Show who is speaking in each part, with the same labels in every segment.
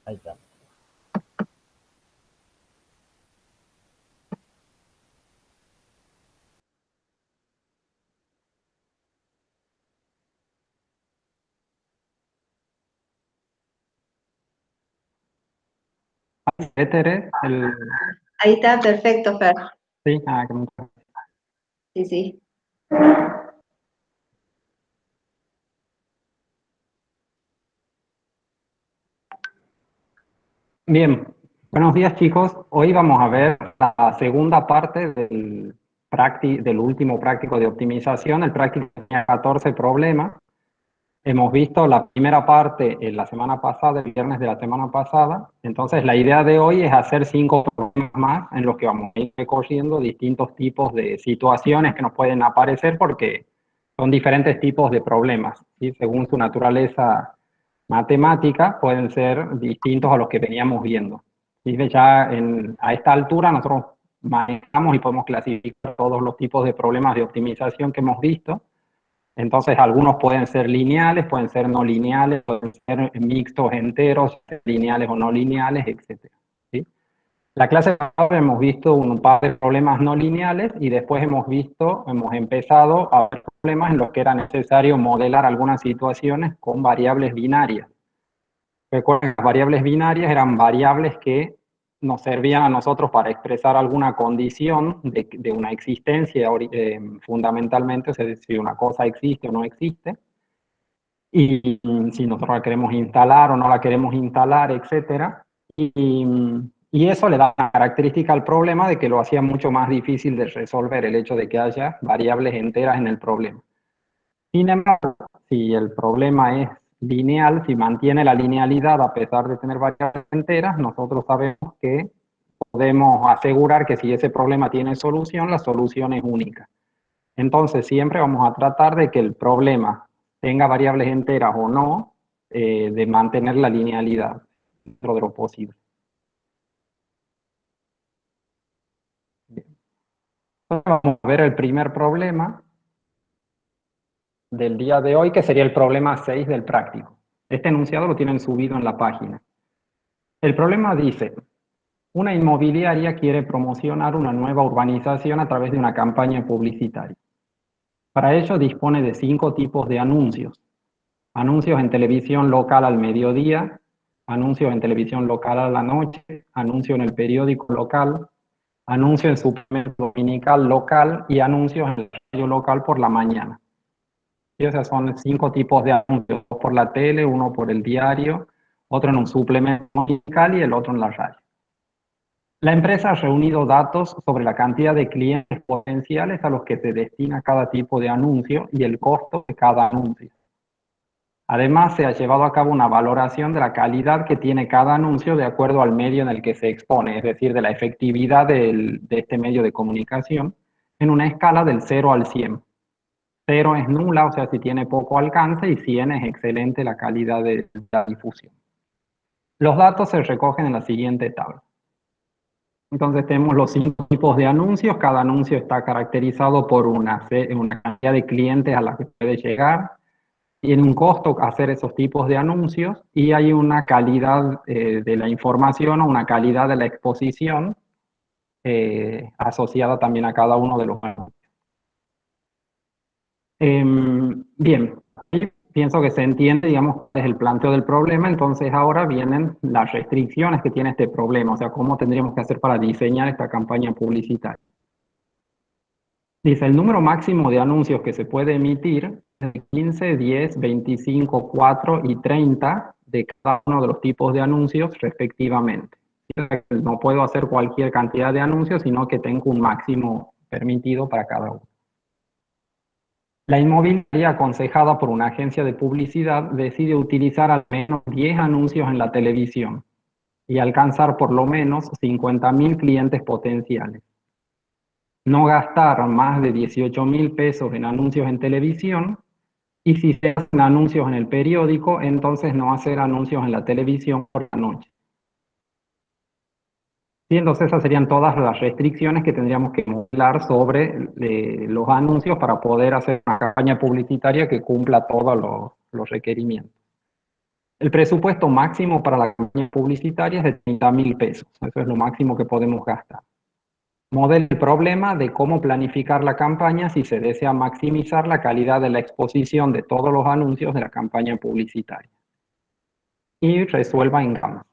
Speaker 1: Ahí está.
Speaker 2: Éter es el...
Speaker 3: Ahí está, perfecto, Fer.
Speaker 2: Sí, ah, que muchas gracias.
Speaker 3: Sí, sí.
Speaker 2: Bien, buenos días chicos. Hoy vamos a ver la segunda parte del último práctico de optimización. El práctico tenía 14 problemas. Hemos visto la primera parte la semana pasada, el viernes de la semana pasada. Entonces la idea de hoy es hacer 5 problemas más en los que vamos a ir recorriendo distintos tipos de situaciones que nos pueden aparecer porque son diferentes tipos de problemas, ¿sí? Según su naturaleza matemática, pueden ser distintos a los que veníamos viendo. ¿Sí? Ya a esta altura nosotros manejamos y podemos clasificar todos los tipos de problemas de optimización que hemos visto. Entonces, algunos pueden ser lineales, pueden ser no lineales, pueden ser mixtos enteros, lineales o no lineales, etc. ¿Sí? La clase pasada hemos visto un par de problemas no lineales y después hemos empezado a ver problemas en los que era necesario modelar algunas situaciones con variables binarias. Recuerden, las variables binarias eran variables que nos servían a nosotros para expresar alguna condición de una existencia fundamentalmente, o sea, si una cosa existe o no existe, y si nosotros la queremos instalar o no la queremos instalar, etcétera. Y eso le da una característica al problema de que lo hacía mucho más difícil de resolver el hecho de que haya variables enteras en el problema. Sin embargo, si el problema es lineal, si mantiene la linealidad a pesar de tener variables enteras, nosotros sabemos que podemos asegurar que si ese problema tiene solución, la solución es única. Entonces, siempre vamos a tratar de que el problema tenga variables enteras o no, de mantener la linealidad dentro de lo posible. Bien. Entonces, vamos a ver el primer problema del día de hoy, que sería el problema 6 del práctico. Este enunciado lo tienen subido en la página. El problema dice: una inmobiliaria quiere promocionar una nueva urbanización a través de una campaña publicitaria. Para ello dispone de 5 tipos de anuncios. Anuncios en televisión local al mediodía, anuncios en televisión local a la noche, anuncio en el periódico local, anuncio en suplemento dominical local y anuncios en el radio local por la mañana. Y esos son 5 tipos de anuncios: uno por la tele, uno por el diario, otro en un suplemento dominical y el otro en la radio. La empresa ha reunido datos sobre la cantidad de clientes potenciales a los que se destina cada tipo de anuncio y el costo de cada anuncio. Además, se ha llevado a cabo una valoración de la calidad que tiene cada anuncio de acuerdo al medio en el que se expone, es decir, de la efectividad de este medio de comunicación, en una escala del 0 al 100. 0 es nula, o sea, si tiene poco alcance, y 100 es excelente la calidad de la difusión. Los datos se recogen en la siguiente tabla. Entonces tenemos los 5 tipos de anuncios. Cada anuncio está caracterizado por una cantidad de clientes a la que puede llegar. Tiene un costo hacer esos tipos de anuncios y hay una calidad de la información o una calidad de la exposición asociada también a cada uno de los anuncios. Bien, pienso que se entiende, digamos, cuál es el planteo del problema. Entonces ahora vienen las restricciones que tiene este problema, o sea, cómo tendríamos que hacer para diseñar esta campaña publicitaria. Dice: el número máximo de anuncios que se puede emitir es de 15, 10, 25, 4 y 30 de cada uno de los tipos de anuncios respectivamente. No puedo hacer cualquier cantidad de anuncios, sino que tengo un máximo permitido para cada uno. La inmobiliaria, aconsejada por una agencia de publicidad, decide utilizar al menos 10 anuncios en la televisión y alcanzar por lo menos 50.000 clientes potenciales. No gastar más de 18.000 pesos en anuncios en televisión, y si se hacen anuncios en el periódico, entonces no hacer anuncios en la televisión por la noche. Y entonces esas serían todas las restricciones que tendríamos que modelar sobre los anuncios para poder hacer una campaña publicitaria que cumpla todos los requerimientos. El presupuesto máximo para la campaña publicitaria es de 30.000 pesos. Eso es lo máximo que podemos gastar. Modela el problema de cómo planificar la campaña si se desea maximizar la calidad de la exposición de todos los anuncios de la campaña publicitaria. Y resuelva en Canva.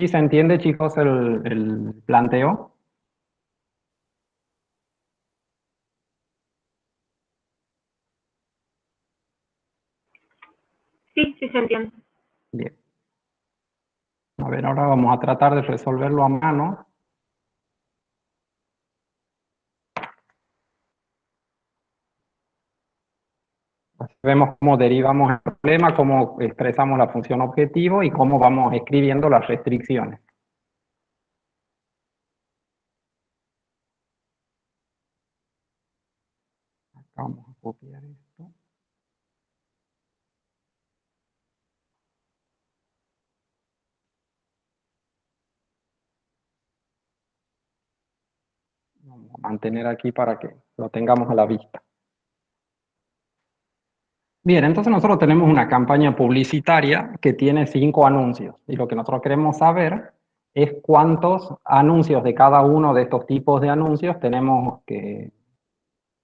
Speaker 2: ¿Y se entiende, chicos, el planteo?
Speaker 1: Sí, sí se entiende.
Speaker 2: Bien. A ver, ahora vamos a tratar de resolverlo a mano. Vemos cómo derivamos el problema, cómo expresamos la función objetivo y cómo vamos escribiendo las restricciones. Acá vamos a copiar esto. Vamos a mantener aquí para que lo tengamos a la vista. Bien, entonces nosotros tenemos una campaña publicitaria que tiene 5 anuncios y lo que nosotros queremos saber es cuántos anuncios de cada uno de estos tipos de anuncios tenemos que,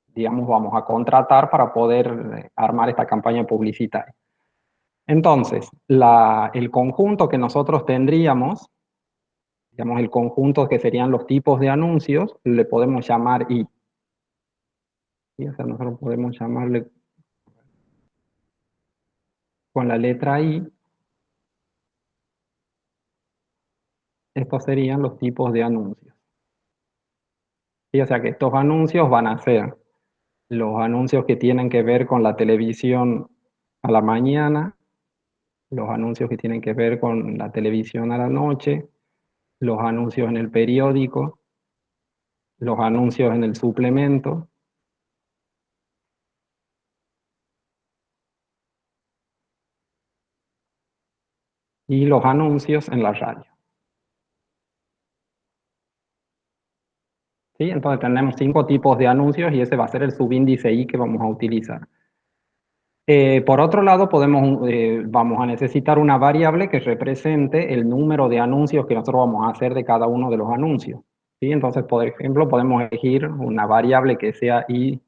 Speaker 2: digamos, vamos a contratar para poder armar esta campaña publicitaria. Entonces, el conjunto que nosotros tendríamos, digamos, el conjunto que serían los tipos de anuncios, le podemos llamar I. ¿Sí? O sea, nosotros podemos llamarle con la letra I. Estos serían los tipos de anuncios. ¿Sí? O sea que estos anuncios van a ser los anuncios que tienen que ver con la televisión a la mañana, los anuncios que tienen que ver con la televisión a la noche, los anuncios en el periódico, los anuncios en el suplemento, y los anuncios en la radio. ¿Sí? Entonces tenemos 5 tipos de anuncios y ese va a ser el subíndice I que vamos a utilizar. Por otro lado, vamos a necesitar una variable que represente el número de anuncios que nosotros vamos a hacer de cada uno de los anuncios. ¿Sí? Entonces, por ejemplo, podemos elegir una variable que sea I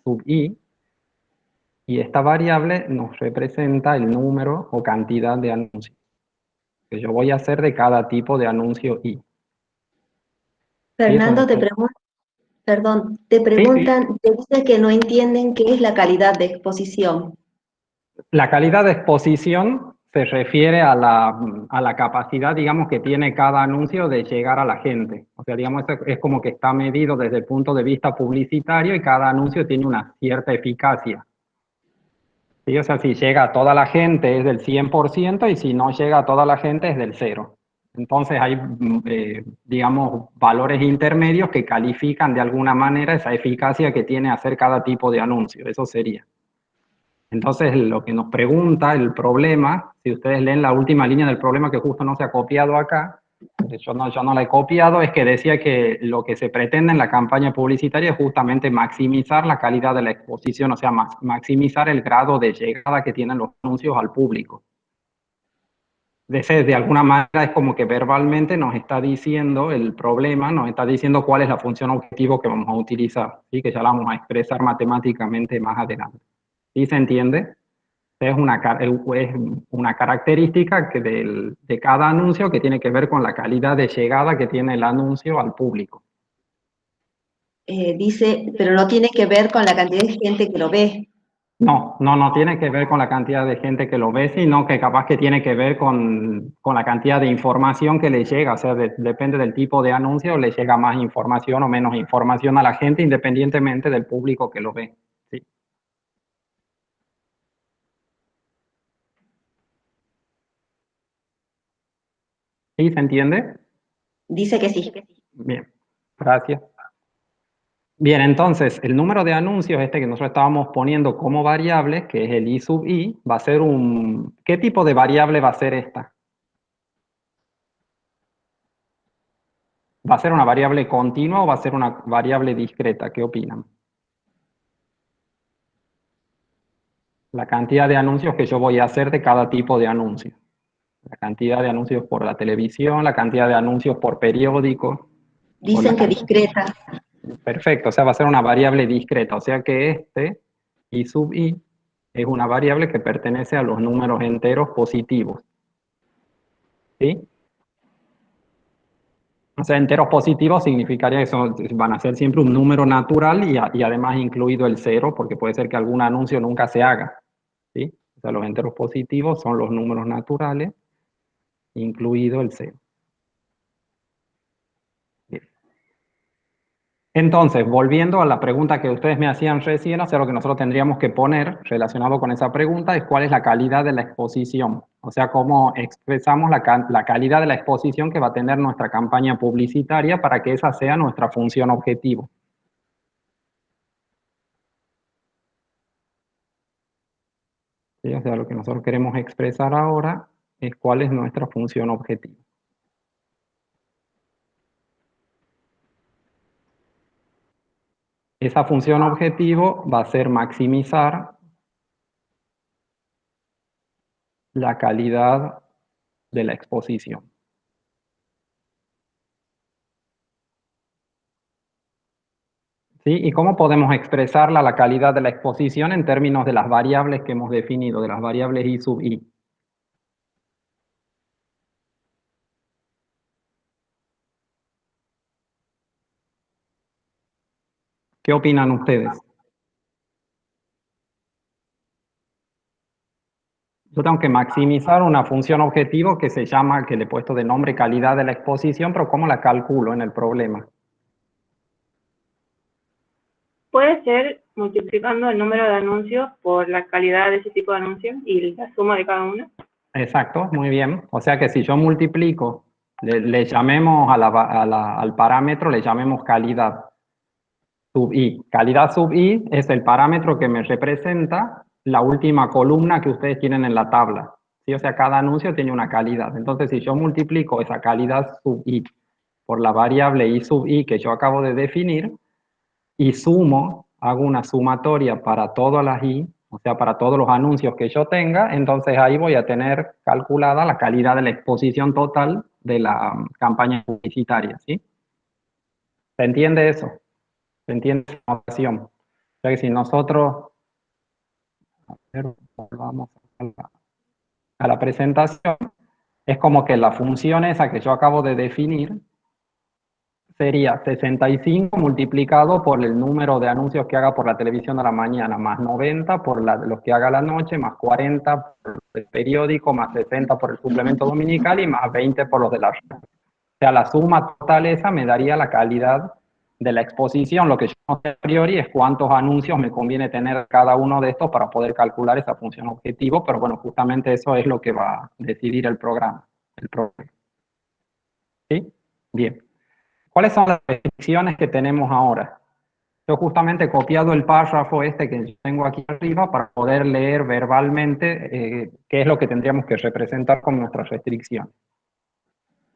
Speaker 2: sub I, y esta variable nos representa el número o cantidad de anuncios que yo voy a hacer de cada tipo de anuncio I.
Speaker 3: Fernando, te
Speaker 2: Sí, sí.
Speaker 3: preguntan, te dice que no entienden qué es la calidad de exposición.
Speaker 2: La calidad de exposición se refiere a la capacidad, digamos, que tiene cada anuncio de llegar a la gente. O sea, digamos, es como que está medido desde el punto de vista publicitario y cada anuncio tiene una cierta eficacia. ¿Sí? O sea, si llega a toda la gente es del 100% y si no llega a toda la gente es del 0. Entonces hay, digamos, valores intermedios que califican de alguna manera esa eficacia que tiene hacer cada tipo de anuncio. Eso sería. Entonces, lo que nos pregunta el problema, si ustedes leen la última línea del problema que justo no se ha copiado acá, yo no la he copiado, es que decía que lo que se pretende en la campaña publicitaria es justamente maximizar la calidad de la exposición, o sea, maximizar el grado de llegada que tienen los anuncios al público. De alguna manera es como que verbalmente nos está diciendo el problema, nos está diciendo cuál es la función objetivo que vamos a utilizar, ¿sí? Que ya la vamos a expresar matemáticamente más adelante. ¿Sí se entiende? Es una característica de cada anuncio que tiene que ver con la calidad de llegada que tiene el anuncio al público.
Speaker 3: Dice, pero no tiene que ver con la cantidad de gente que lo ve.
Speaker 2: No tiene que ver con la cantidad de gente que lo ve, sino que capaz que tiene que ver con la cantidad de información que le llega. O sea, depende del tipo de anuncio, le llega más información o menos información a la gente independientemente del público que lo ve. ¿Sí? ¿Sí se entiende?
Speaker 3: Dice que sí.
Speaker 2: Bien, gracias. Bien, entonces el número de anuncios que nosotros estábamos poniendo como variable, que es el I sub I, va a ser ¿qué tipo de variable va a ser esta? ¿Va a ser una variable continua o va a ser una variable discreta? ¿Qué opinan? la cantidad de anuncios que yo voy a hacer de cada tipo de anuncio. La cantidad de anuncios por la televisión, la cantidad de anuncios por periódico.
Speaker 3: Dicen que discreta.
Speaker 2: Perfecto, o sea, va a ser una variable discreta, o sea que I sub I, es una variable que pertenece a los números enteros positivos. ¿Sí? O sea, enteros positivos significaría que van a ser siempre un número natural y además incluido el cero, porque puede ser que algún anuncio nunca se haga. ¿Sí? O sea, los enteros positivos son los números naturales, incluido el cero. Bien. Entonces, volviendo a la pregunta que ustedes me hacían recién, o sea, lo que nosotros tendríamos que poner relacionado con esa pregunta es cuál es la calidad de la exposición. O sea, cómo expresamos la calidad de la exposición que va a tener nuestra campaña publicitaria para que esa sea nuestra función objetivo. ¿Sí? O sea, lo que nosotros queremos expresar ahora es cuál es nuestra función objetivo. Esa función objetivo va a ser maximizar la calidad de la exposición. ¿Sí? ¿Y cómo podemos expresarla, la calidad de la exposición, en términos de las variables que hemos definido, de las variables I sub I? ¿Qué opinan ustedes? Yo tengo que maximizar una función objetivo que se llama, que le he puesto de nombre calidad de la exposición, pero ¿cómo la calculo en el problema?
Speaker 1: Puede ser multiplicando el número de anuncios por la calidad de ese tipo de anuncios y la suma de cada uno.
Speaker 2: Exacto, muy bien. O sea que si yo multiplico, le llamemos al parámetro, le llamemos calidad sub I. Calidad sub I es el parámetro que me representa la última columna que ustedes tienen en la tabla. ¿Sí? O sea, cada anuncio tiene una calidad. Entonces, si yo multiplico esa calidad sub I por la variable I sub I que yo acabo de definir, y sumo, hago una sumatoria para todas las I, o sea, para todos los anuncios que yo tenga, entonces ahí voy a tener calculada la calidad de la exposición total de la campaña publicitaria, ¿sí? ¿Se entiende eso? ¿Se entiende esa notación? O sea que si nosotros, a ver, volvamos a la presentación, es como que la función esa que yo acabo de definir sería 65 multiplicado por el número de anuncios que haga por la televisión a la mañana, más 90 por los que haga a la noche, más 40 por el periódico, más 60 por el suplemento dominical y más 20 por los de la red. O sea, la suma total esa me daría la calidad de la exposición. Lo que yo no sé a priori es cuántos anuncios me conviene tener cada uno de estos para poder calcular esa función objetivo, pero bueno, justamente eso es lo que va a decidir el programa. ¿Sí? Bien. ¿Cuáles son las restricciones que tenemos ahora? Yo justamente he copiado el párrafo este que yo tengo aquí arriba para poder leer verbalmente qué es lo que tendríamos que representar con nuestras restricciones.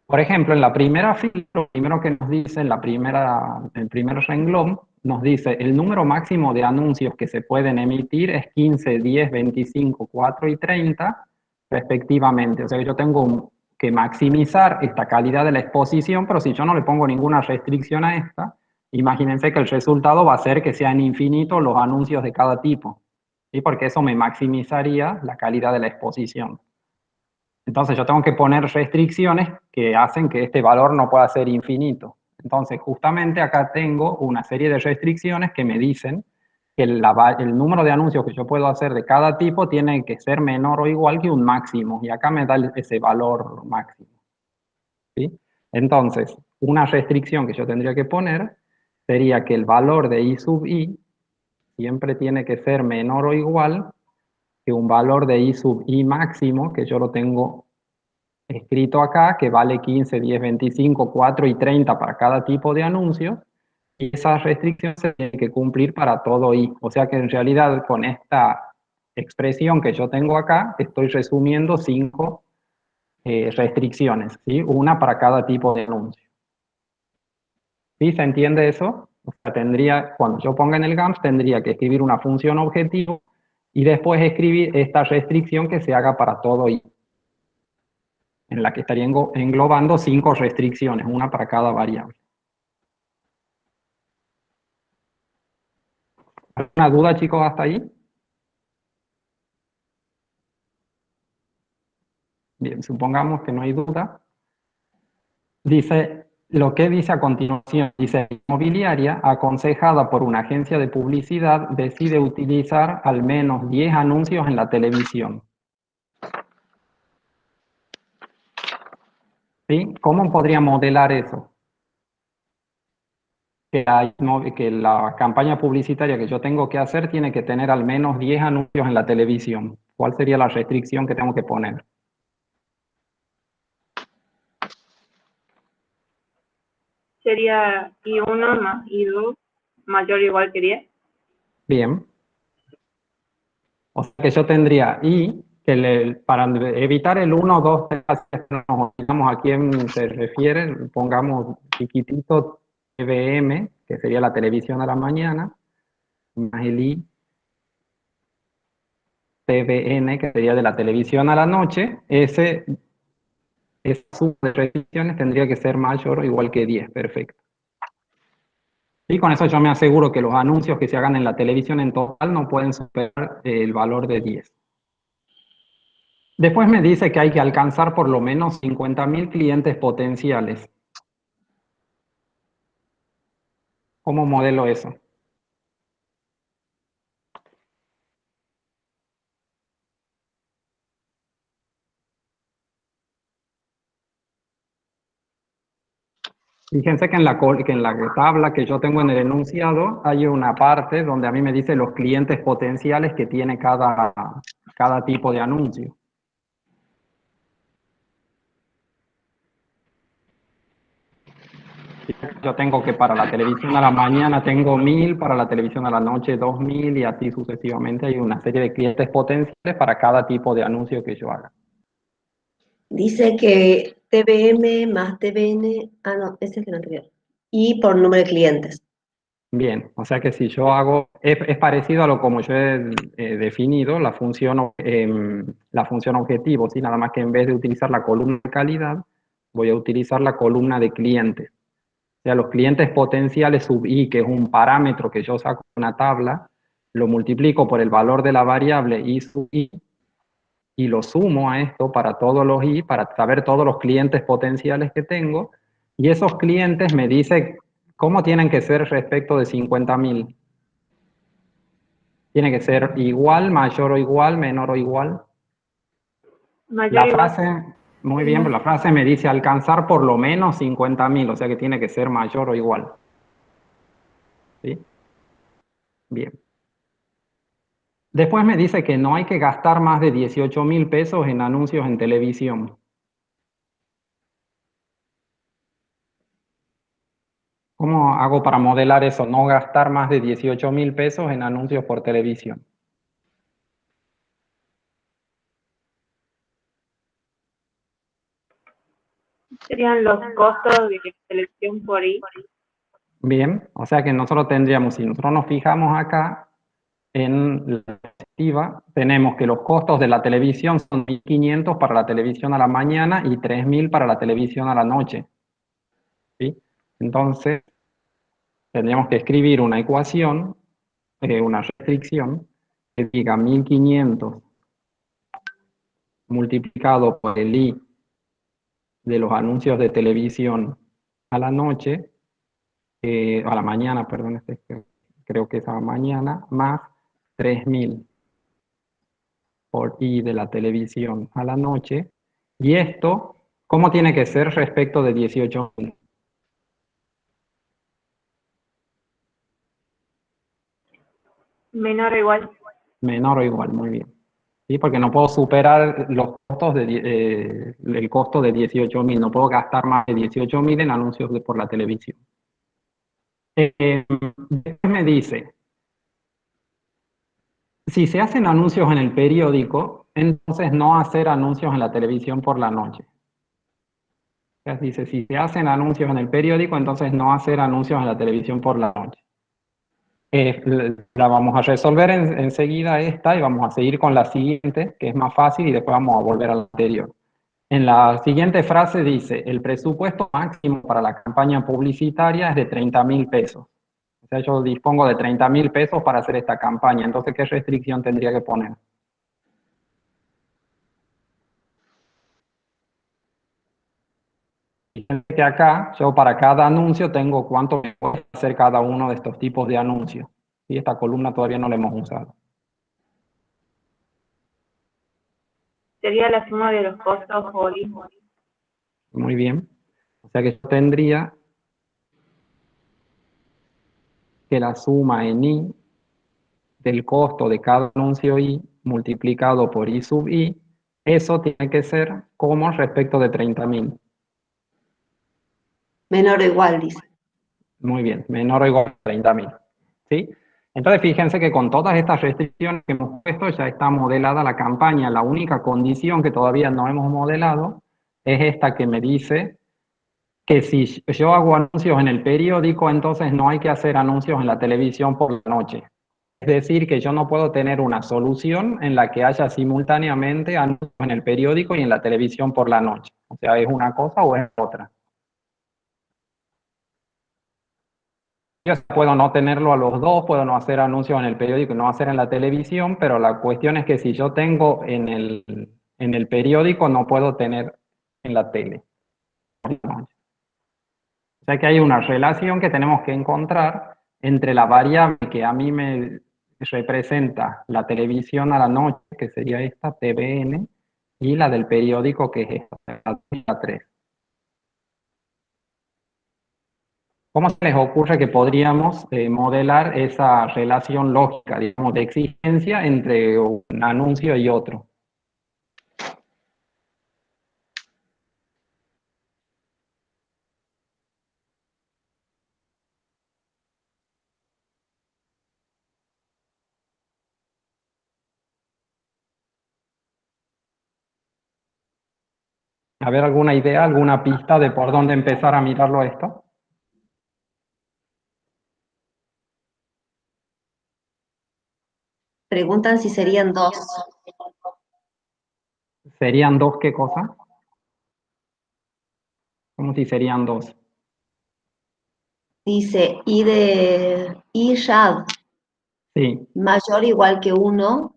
Speaker 2: Por ejemplo, en la primera fila, lo primero que nos dice, en el primer renglón, nos dice el número máximo de anuncios que se pueden emitir es 15, 10, 25, 4 y 30, respectivamente. O sea que yo tengo que maximizar esta calidad de la exposición, pero si yo no le pongo ninguna restricción a esta, imagínense que el resultado va a ser que sean infinitos los anuncios de cada tipo, ¿sí? Porque eso me maximizaría la calidad de la exposición. Entonces yo tengo que poner restricciones que hacen que este valor no pueda ser infinito. Entonces justamente acá tengo una serie de restricciones que me dicen que el número de anuncios que yo puedo hacer de cada tipo tiene que ser menor o igual que un máximo. Y acá me da ese valor máximo. ¿Sí? Entonces, una restricción que yo tendría que poner sería que el valor de I sub I siempre tiene que ser menor o igual que un valor de I sub I máximo, que yo lo tengo escrito acá, que vale 15, 10, 25, 4 y 30 para cada tipo de anuncio, y esas restricciones se tienen que cumplir para todo I. O sea que en realidad con esta expresión que yo tengo acá, estoy resumiendo 5 restricciones, ¿sí? Una para cada tipo de anuncio. ¿Sí? ¿Se entiende eso? O sea, cuando yo ponga en el GAMS, tendría que escribir una función objetivo y después escribir esta restricción que se haga para todo y en la que estaría englobando 5 restricciones, una para cada variable. ¿Alguna duda, chicos, hasta ahí? Bien, supongamos que no hay duda. Dice, lo que dice a continuación, dice, la inmobiliaria, aconsejada por una agencia de publicidad, decide utilizar al menos 10 anuncios en la televisión. ¿Sí? ¿Cómo podría modelar eso? Que la campaña publicitaria que yo tengo que hacer tiene que tener al menos 10 anuncios en la televisión. ¿Cuál sería la restricción que tengo que poner?
Speaker 1: Sería I1 más I2 mayor o igual que 10.
Speaker 2: Bien. O sea que yo tendría I, para evitar el 1, 2, 3, nos olvidamos a quién se refiere, pongamos chiquitito TVM, que sería la televisión a la mañana, más el I, TVN, que sería de la televisión a la noche, esa suma de restricciones tendría que ser mayor o igual que 10, perfecto. Y con eso yo me aseguro que los anuncios que se hagan en la televisión en total no pueden superar el valor de 10. Después me dice que hay que alcanzar por lo menos 50.000 clientes potenciales. ¿Cómo modelo eso? Fíjense que en la tabla que yo tengo en el enunciado hay una parte donde a mí me dice los clientes potenciales que tiene cada tipo de anuncio. Yo tengo que para la televisión a la mañana tengo 1.000, para la televisión a la noche 2.000 y así sucesivamente. Hay una serie de clientes potenciales para cada tipo de anuncio que yo haga.
Speaker 3: Dice que TVM más TVN, no, ese es el anterior. Y por número de clientes.
Speaker 2: Bien, o sea que si yo hago, es parecido a lo como yo he definido la función objetivo, ¿sí? Nada más que en vez de utilizar la columna de calidad, voy a utilizar la columna de clientes. O sea, los clientes potenciales sub i, que es un parámetro que yo saco de una tabla, lo multiplico por el valor de la variable i sub i y lo sumo a esto para todos los i, para saber todos los clientes potenciales que tengo, y esos clientes me dicen cómo tienen que ser respecto de 50.000. Tiene que ser igual, mayor o igual, menor o igual.
Speaker 1: Mayor
Speaker 2: La
Speaker 1: o igual.
Speaker 2: frase, muy bien, pero la frase me dice alcanzar por lo menos 50.000, o sea que tiene que ser mayor o igual. ¿Sí? Bien. Después me dice que no hay que gastar más de 18.000 pesos en anuncios en televisión. ¿Cómo hago para modelar eso? No gastar más de 18.000 pesos en anuncios por televisión.
Speaker 1: Serían los costos de selección por I.
Speaker 2: Bien, o sea que nosotros tendríamos, si nosotros nos fijamos acá en la diapositiva, tenemos que los costos de la televisión son 1.500 para la televisión a la mañana y 3.000 para la televisión a la noche. ¿Sí? Entonces, tendríamos que escribir una ecuación, una restricción, que diga 1.500 multiplicado por el I de los anuncios de televisión a la noche, a la mañana, perdón, creo que es a la mañana, más 3.000 por I de la televisión a la noche. Y esto, ¿cómo tiene que ser respecto de 18.000?
Speaker 1: Menor o igual.
Speaker 2: Menor o igual, muy bien. ¿Sí? Porque no puedo superar los costos el costo de 18.000, no puedo gastar más de 18.000 en anuncios por la televisión. Después me dice, si se hacen anuncios en el periódico, entonces no hacer anuncios en la televisión por la noche. Entonces dice, si se hacen anuncios en el periódico, entonces no hacer anuncios en la televisión por la noche. La vamos a resolver enseguida esta y vamos a seguir con la siguiente, que es más fácil, y después vamos a volver a la anterior. En la siguiente frase dice, el presupuesto máximo para la campaña publicitaria es de 30.000 pesos. O sea, yo dispongo de 30.000 pesos para hacer esta campaña. Entonces, ¿qué restricción tendría que poner? Fíjense que acá, yo para cada anuncio tengo cuánto me puede hacer cada uno de estos tipos de anuncios. Y esta columna todavía no la hemos usado.
Speaker 1: Sería la suma de los costos por hijo.
Speaker 2: Muy bien. O sea que yo tendría que la suma en I del costo de cada anuncio I multiplicado por I sub I, eso tiene que ser como respecto de 30.000.
Speaker 3: Menor o igual, dice.
Speaker 2: Muy bien, menor o igual a 30.000. ¿Sí? Entonces fíjense que con todas estas restricciones que hemos puesto ya está modelada la campaña. La única condición que todavía no hemos modelado es esta que me dice que si yo hago anuncios en el periódico, entonces no hay que hacer anuncios en la televisión por la noche. Es decir, que yo no puedo tener una solución en la que haya simultáneamente anuncios en el periódico y en la televisión por la noche. O sea, ¿es una cosa o es otra? Yo puedo no tenerlo a los dos, puedo no hacer anuncios en el periódico y no hacer en la televisión, pero la cuestión es que si yo tengo en el periódico, no puedo tener en la tele. O sea que hay una relación que tenemos que encontrar entre la variable que a mí me representa la televisión a la noche, que sería esta, TVN, y la del periódico, que es esta, la 3. ¿Cómo se les ocurre que podríamos modelar esa relación lógica, digamos, de existencia entre un anuncio y otro? A ver, ¿alguna idea, alguna pista de por dónde empezar a mirarlo esto?
Speaker 3: Preguntan si serían dos.
Speaker 2: ¿Serían dos qué cosa? ¿Cómo si serían dos?
Speaker 3: Dice I rad
Speaker 2: Sí,
Speaker 3: mayor o igual que 1.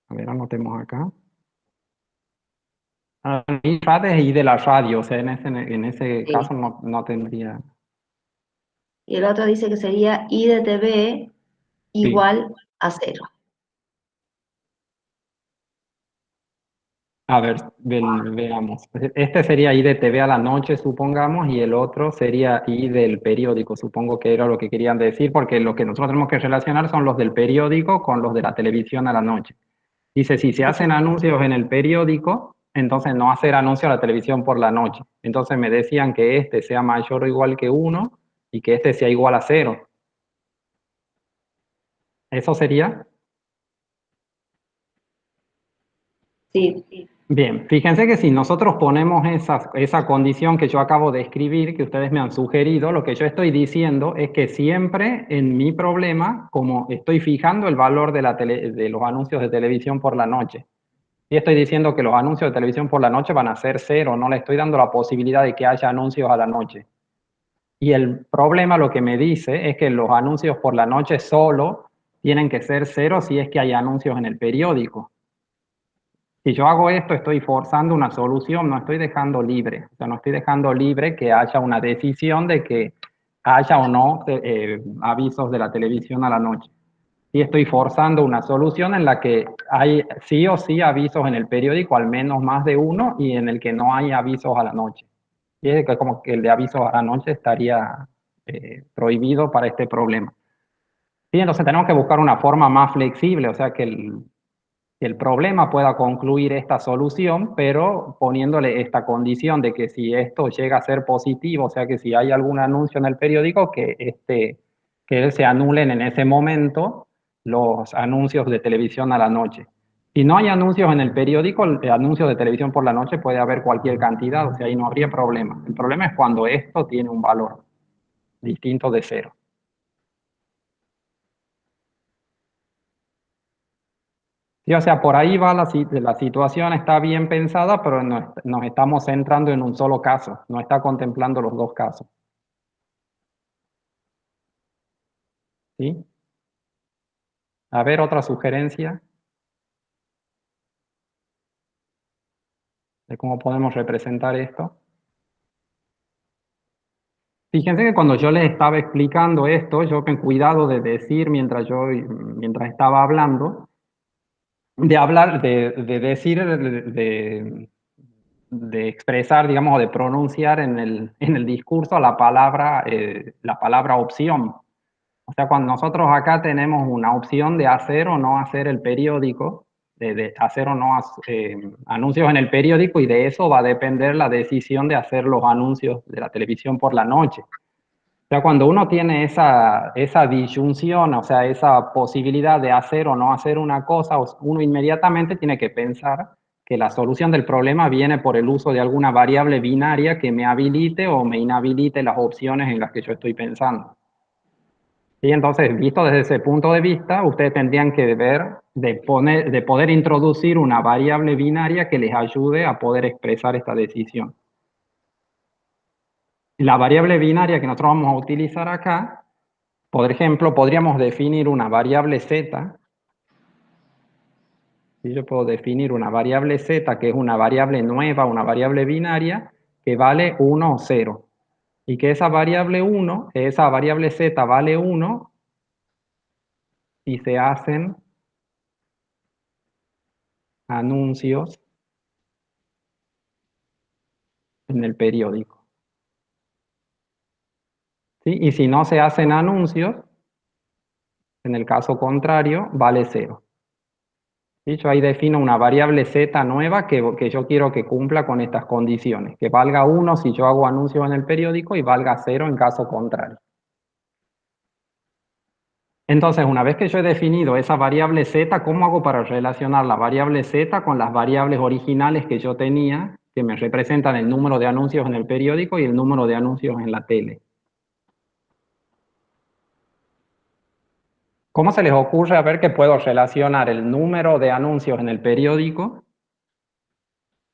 Speaker 2: a ver, anotemos acá. Y RAD es I de la radio, o sea, en ese
Speaker 3: Sí.
Speaker 2: caso no tendría.
Speaker 3: Y el otro dice que sería I de TV igual a 0.
Speaker 2: A ver, veamos. Este sería I de TV a la noche, supongamos, y el otro sería I del periódico. Supongo que era lo que querían decir, porque lo que nosotros tenemos que relacionar son los del periódico con los de la televisión a la noche. Dice, si se hacen anuncios en el periódico, entonces no hacer anuncios a la televisión por la noche. Entonces me decían que este sea mayor o igual que 1 y que este sea igual a 0. ¿Eso sería?
Speaker 3: Sí.
Speaker 2: Bien, fíjense que si nosotros ponemos esa condición que yo acabo de escribir, que ustedes me han sugerido, lo que yo estoy diciendo es que siempre en mi problema, como estoy fijando el valor de los anuncios de televisión por la noche, y estoy diciendo que los anuncios de televisión por la noche van a ser 0, no le estoy dando la posibilidad de que haya anuncios a la noche. Y el problema lo que me dice es que los anuncios por la noche solo tienen que ser 0 si es que hay anuncios en el periódico. Si yo hago esto, estoy forzando una solución, no estoy dejando libre. O sea, no estoy dejando libre que haya una decisión de que haya o no avisos de la televisión a la noche. Sí estoy forzando una solución en la que hay sí o sí avisos en el periódico, al menos más de uno, y en el que no hay avisos a la noche. Y es que como que el de avisos a la noche estaría prohibido para este problema. Sí, entonces tenemos que buscar una forma más flexible, o sea, que el problema pueda concluir esta solución, pero poniéndole esta condición de que si esto llega a ser positivo, o sea que si hay algún anuncio en el periódico, que se anulen en ese momento los anuncios de televisión a la noche. Si no hay anuncios en el periódico, el anuncio de televisión por la noche puede haber cualquier cantidad, o sea, ahí no habría problema. El problema es cuando esto tiene un valor distinto de 0. Sí, o sea, por ahí va la situación, está bien pensada, pero nos estamos centrando en un solo caso, no está contemplando los dos casos. ¿Sí? A ver, otra sugerencia de cómo podemos representar esto. Fíjense que cuando yo les estaba explicando esto, yo me cuidado de decir mientras estaba hablando, de decir, de expresar, digamos, o de pronunciar en el discurso la palabra opción. O sea, cuando nosotros acá tenemos una opción de hacer o no hacer el periódico, de hacer o no anuncios en el periódico, y de eso va a depender la decisión de hacer los anuncios de la televisión por la noche. O sea, cuando uno tiene esa disyunción, o sea, esa posibilidad de hacer o no hacer una cosa, uno inmediatamente tiene que pensar que la solución del problema viene por el uso de alguna variable binaria que me habilite o me inhabilite las opciones en las que yo estoy pensando. Y entonces, visto desde ese punto de vista, ustedes tendrían que ver de poder introducir una variable binaria que les ayude a poder expresar esta decisión. La variable binaria que nosotros vamos a utilizar acá, por ejemplo, podríamos definir una variable z. ¿Sí? Yo puedo definir una variable z, que es una variable nueva, una variable binaria, que vale 1 o 0. Y que esa variable z vale 1 si se hacen anuncios en el periódico. ¿Sí? Y si no se hacen anuncios, en el caso contrario, vale 0. ¿Sí? Yo ahí defino una variable z nueva que yo quiero que cumpla con estas condiciones, que valga 1 si yo hago anuncios en el periódico y valga 0 en caso contrario. Entonces, una vez que yo he definido esa variable z, ¿cómo hago para relacionar la variable z con las variables originales que yo tenía, que me representan el número de anuncios en el periódico y el número de anuncios en la tele? ¿Cómo se les ocurre a ver que puedo relacionar el número de anuncios en el periódico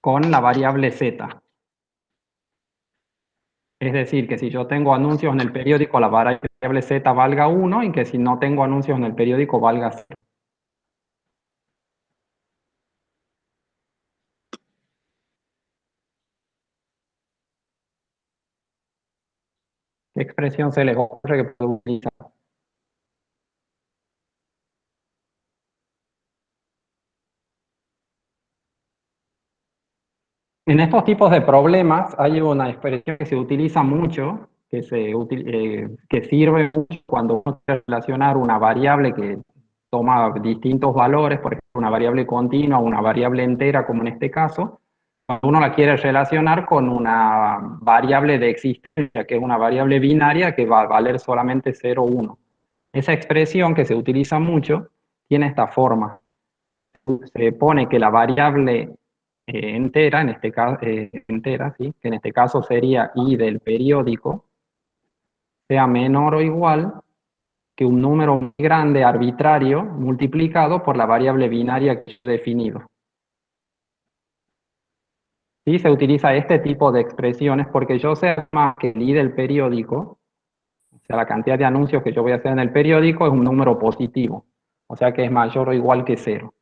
Speaker 2: con la variable z? Es decir, que si yo tengo anuncios en el periódico, la variable z valga 1, y que si no tengo anuncios en el periódico valga 0. ¿Qué expresión se les ocurre que puedo utilizar? En estos tipos de problemas hay una expresión que se utiliza mucho, que sirve mucho cuando uno quiere relacionar una variable que toma distintos valores, por ejemplo, una variable continua, una variable entera, como en este caso, cuando uno la quiere relacionar con una variable de existencia, que es una variable binaria que va a valer solamente 0 o 1. Esa expresión que se utiliza mucho tiene esta forma. Se pone que la variable entera, en este caso, entera, ¿sí? Que en este caso sería i del periódico, sea menor o igual que un número muy grande arbitrario multiplicado por la variable binaria que he definido. ¿Sí? Se utiliza este tipo de expresiones porque yo sé más que el i del periódico, o sea, la cantidad de anuncios que yo voy a hacer en el periódico es un número positivo, o sea que es mayor o igual que 0.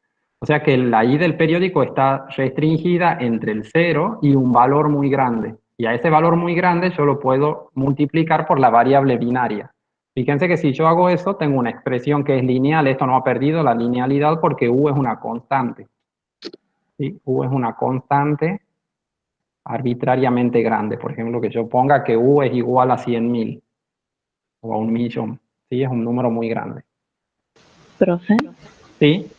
Speaker 2: O sea que la i del periódico está restringida entre el 0 y un valor muy grande. Y a ese valor muy grande yo lo puedo multiplicar por la variable binaria. Fíjense que si yo hago eso, tengo una expresión que es lineal. Esto no ha perdido la linealidad porque u es una constante. ¿Sí? U es una constante arbitrariamente grande. Por ejemplo, que yo ponga que u es igual a 100.000 o a 1.000.000. ¿Sí? Es un número muy grande.
Speaker 4: Profe,
Speaker 2: ¿Sí?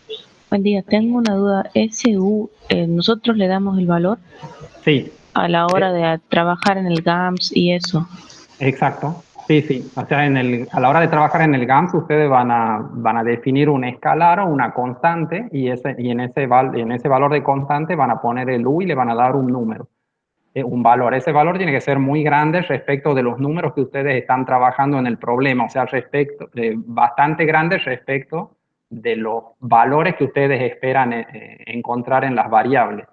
Speaker 4: buen día, tengo una duda. ¿Ese U, nosotros le damos el valor
Speaker 2: Sí.
Speaker 4: a la hora de trabajar en el GAMS y eso?
Speaker 2: Exacto. Sí, sí. O sea, a la hora de trabajar en el GAMS, ustedes van a definir un escalar o una constante y en ese valor de constante van a poner el U y le van a dar un número, un valor. Ese valor tiene que ser muy grande respecto de los números que ustedes están trabajando en el problema, o sea, bastante grande respecto de los valores que ustedes esperan encontrar en las variables.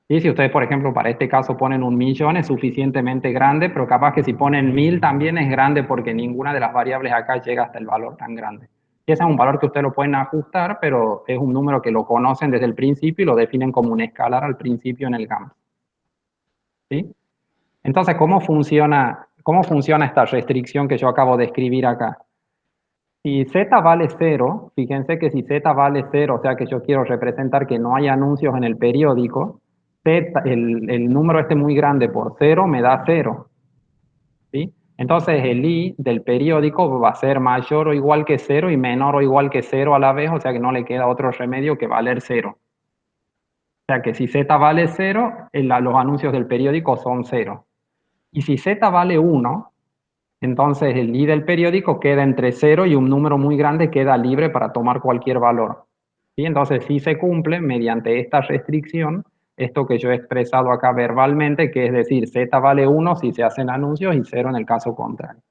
Speaker 2: Y si ustedes, por ejemplo, para este caso ponen 1.000.000, es suficientemente grande, pero capaz que si ponen 1.000 también es grande porque ninguna de las variables acá llega hasta el valor tan grande. Y ese es un valor que ustedes lo pueden ajustar, pero es un número que lo conocen desde el principio y lo definen como un escalar al principio en el GAMS. ¿Sí? Entonces, ¿cómo funciona esta restricción que yo acabo de escribir acá? Si z vale 0, fíjense que si z vale 0, o sea que yo quiero representar que no hay anuncios en el periódico, el número este muy grande por 0 me da 0. ¿Sí? Entonces el i del periódico va a ser mayor o igual que 0 y menor o igual que 0 a la vez, o sea que no le queda otro remedio que valer 0. O sea que si z vale 0, los anuncios del periódico son 0. Y si z vale 1, entonces el i del periódico queda entre 0 y un número muy grande queda libre para tomar cualquier valor. ¿Sí? Entonces sí se cumple mediante esta restricción, esto que yo he expresado acá verbalmente, que es decir, z vale 1 si se hacen anuncios y 0 en el caso contrario.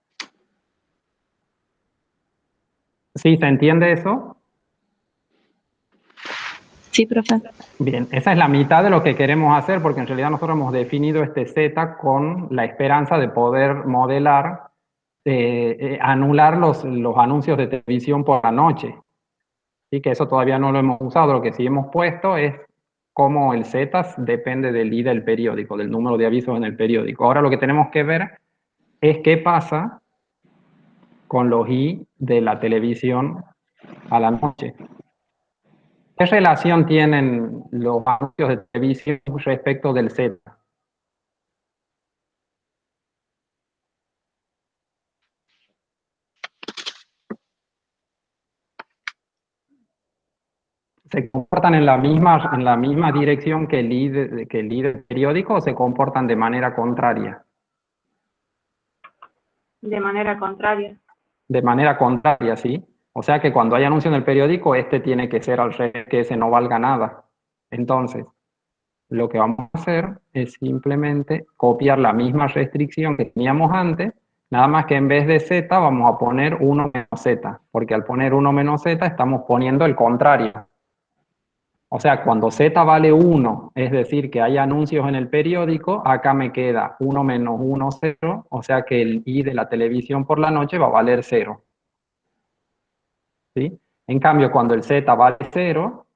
Speaker 2: ¿Sí se entiende eso?
Speaker 4: Sí, profe.
Speaker 2: Bien, esa es la mitad de lo que queremos hacer, porque en realidad nosotros hemos definido este z con la esperanza de poder modelar, anular los anuncios de televisión por la noche. Sí, que eso todavía no lo hemos usado. Lo que sí hemos puesto es cómo el Z depende del I del periódico, del número de avisos en el periódico. Ahora lo que tenemos que ver es qué pasa con los I de la televisión a la noche. ¿Qué relación tienen los anuncios de televisión respecto del Z? ¿Se comportan en la misma dirección que el I del periódico o se comportan de manera contraria?
Speaker 1: De manera contraria.
Speaker 2: De manera contraria, ¿sí? O sea que cuando hay anuncio en el periódico, este tiene que ser al revés, que ese no valga nada. Entonces, lo que vamos a hacer es simplemente copiar la misma restricción que teníamos antes, nada más que en vez de z vamos a poner 1 menos z, porque al poner 1 menos z estamos poniendo el contrario. O sea, cuando z vale 1, es decir, que hay anuncios en el periódico, acá me queda 1 menos 1, 0, o sea que el i de la televisión por la noche va a valer 0. ¿Sí? En cambio, cuando el z vale 0,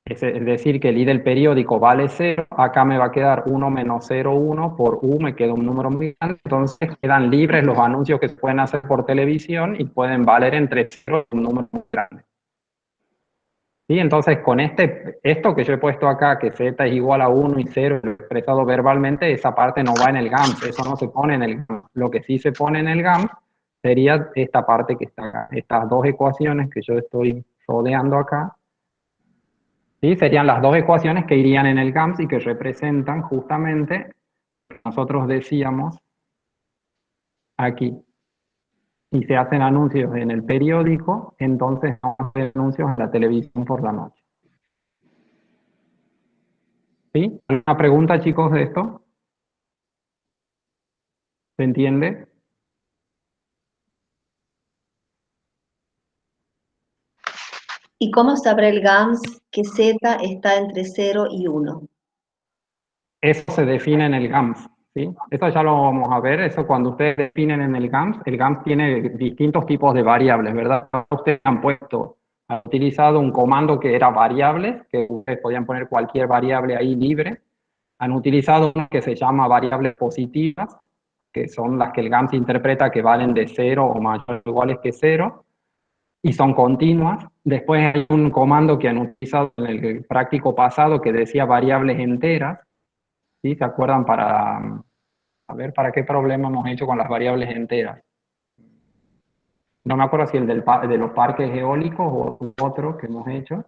Speaker 2: es decir, que el i del periódico vale 0, acá me va a quedar 1 menos 0, 1, por u me queda un número muy grande, entonces quedan libres los anuncios que se pueden hacer por televisión y pueden valer entre 0 y un número muy grande. ¿Sí? Entonces, con esto que yo he puesto acá, que z es igual a 1 y 0, lo he expresado verbalmente, esa parte no va en el GAMS, eso no se pone en el GAMS. Lo que sí se pone en el GAMS sería esta parte que está acá, estas dos ecuaciones que yo estoy rodeando acá. ¿Sí? Serían las dos ecuaciones que irían en el GAMS y que representan justamente, nosotros decíamos aquí, si se hacen anuncios en el periódico, entonces no hay anuncios en la televisión por la noche. ¿Sí? ¿Alguna pregunta, chicos, de esto? ¿Se entiende?
Speaker 3: ¿Y cómo sabrá el GAMS que Z está entre 0 y 1?
Speaker 2: Eso se define en el GAMS, ¿sí? Eso ya lo vamos a ver, eso cuando ustedes definen en el GAMS tiene distintos tipos de variables, ¿verdad? Ustedes han utilizado un comando que era variables, que ustedes podían poner cualquier variable ahí libre. Han utilizado uno que se llama variables positivas, que son las que el GAMS interpreta que valen de 0 o mayor o iguales que 0, y son continuas. Después hay un comando que han utilizado en el práctico pasado que decía variables enteras, ¿sí? ¿Se acuerdan a ver, para qué problema hemos hecho con las variables enteras? No me acuerdo si el de los parques eólicos o otro que hemos hecho.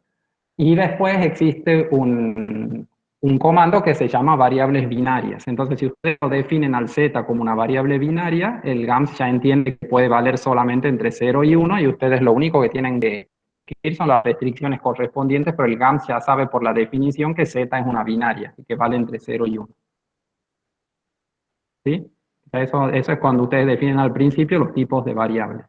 Speaker 2: Y después existe un un comando que se llama variables binarias. Entonces, si ustedes lo definen al z como una variable binaria, el GAMS ya entiende que puede valer solamente entre 0 y 1, y ustedes lo único que tienen que ir son las restricciones correspondientes, pero el GAMS ya sabe por la definición que z es una binaria y que vale entre 0 y 1. ¿Sí? Eso es cuando ustedes definen al principio los tipos de variables.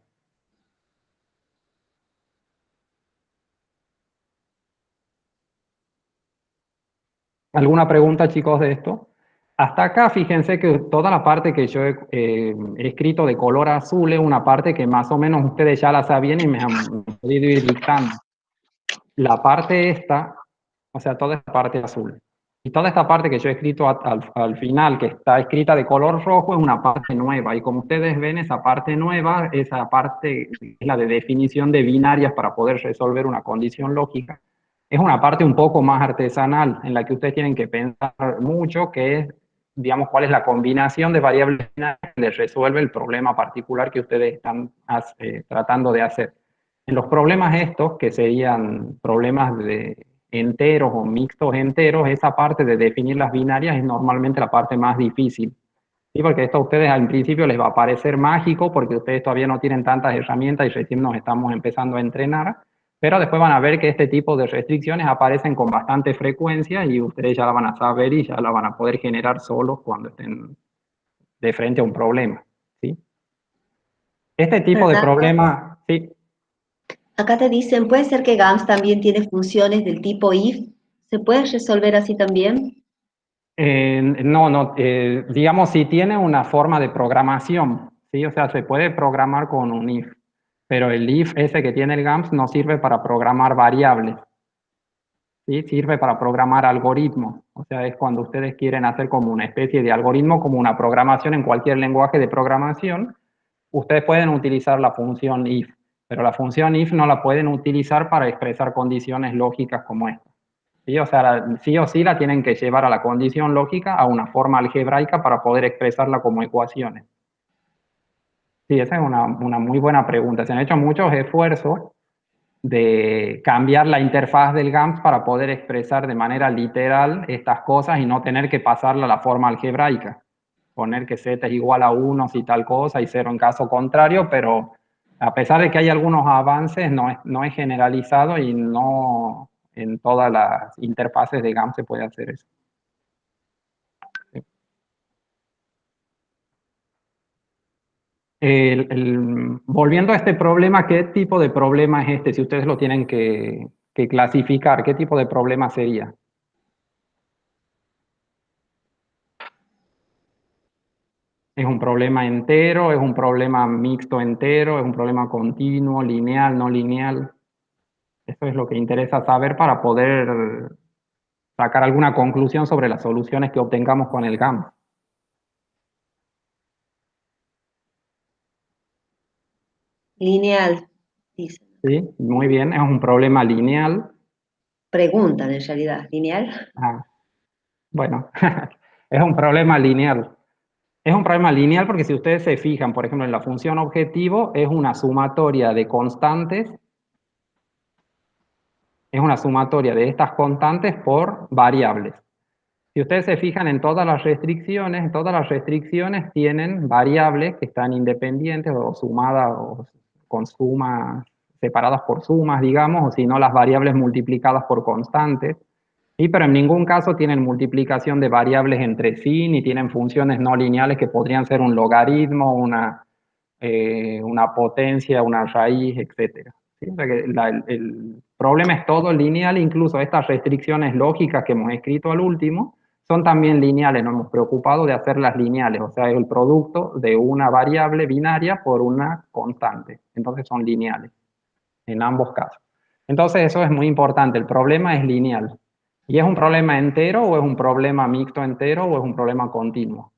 Speaker 2: ¿Alguna pregunta, chicos, de esto? Hasta acá, fíjense que toda la parte que yo he escrito de color azul es una parte que más o menos ustedes ya la sabían y me han podido ir dictando. La parte esta, o sea, toda esta parte azul. Y toda esta parte que yo he escrito al final, que está escrita de color rojo, es una parte nueva. Y como ustedes ven, esa parte nueva, esa parte es la de definición de binarias para poder resolver una condición lógica. Es una parte un poco más artesanal, en la que ustedes tienen que pensar mucho, que es, digamos, cuál es la combinación de variables binarias que les resuelve el problema particular que ustedes están tratando de hacer. En los problemas estos, que serían problemas de enteros o mixtos enteros, esa parte de definir las binarias es normalmente la parte más difícil. ¿Sí? Porque esto a ustedes al principio les va a parecer mágico porque ustedes todavía no tienen tantas herramientas y recién nos estamos empezando a entrenar, pero después van a ver que este tipo de restricciones aparecen con bastante frecuencia y ustedes ya la van a saber y ya la van a poder generar solos cuando estén de frente a un problema. ¿Sí? Este tipo de
Speaker 3: Fernando,
Speaker 2: problema, sí.
Speaker 3: acá te dicen, ¿puede ser que GAMS también tiene funciones del tipo if? ¿Se puede resolver así también?
Speaker 2: No, digamos, si tiene una forma de programación, ¿sí? O sea, se puede programar con un if, pero el if ese que tiene el GAMS no sirve para programar variables, ¿sí? Sirve para programar algoritmos. O sea, es cuando ustedes quieren hacer como una especie de algoritmo, como una programación en cualquier lenguaje de programación, ustedes pueden utilizar la función if, pero la función if no la pueden utilizar para expresar condiciones lógicas como esta. ¿Sí? O sea, sí o sí la tienen que llevar a la condición lógica, a una forma algebraica para poder expresarla como ecuaciones. Sí, esa es una muy buena pregunta. Se han hecho muchos esfuerzos de cambiar la interfaz del GAMS para poder expresar de manera literal estas cosas y no tener que pasarla a la forma algebraica. Poner que z es igual a 1 si tal cosa y 0 en caso contrario, pero a pesar de que hay algunos avances, no es generalizado y no en todas las interfaces de GAMS se puede hacer eso. Volviendo a este problema, ¿qué tipo de problema es este? Si ustedes lo tienen que clasificar, ¿qué tipo de problema sería? ¿Es un problema entero? ¿Es un problema mixto entero? ¿Es un problema continuo, lineal, no lineal? Eso es lo que interesa saber para poder sacar alguna conclusión sobre las soluciones que obtengamos con el GAMS.
Speaker 3: Lineal, dicen.
Speaker 2: ¿Sí? Muy bien, es un problema lineal.
Speaker 3: Preguntan en realidad, ¿lineal?
Speaker 2: Ah, bueno, es un problema lineal. Es un problema lineal porque si ustedes se fijan, por ejemplo, en la función objetivo, es una sumatoria de constantes, es una sumatoria de estas constantes por variables. Si ustedes se fijan en todas las restricciones tienen variables que están independientes o sumadas o con sumas, separadas por sumas, digamos, o si no las variables multiplicadas por constantes. Sí, pero en ningún caso tienen multiplicación de variables entre sí, ni tienen funciones no lineales que podrían ser un logaritmo, una potencia, una raíz, etc. ¿Sí? O sea que el problema es todo lineal, incluso estas restricciones lógicas que hemos escrito al último, son también lineales, nos hemos preocupado de hacerlas lineales, o sea, es el producto de una variable binaria por una constante. Entonces son lineales, en ambos casos. Entonces eso es muy importante, el problema es lineal. ¿Y es un problema entero o es un problema mixto entero o es un problema continuo?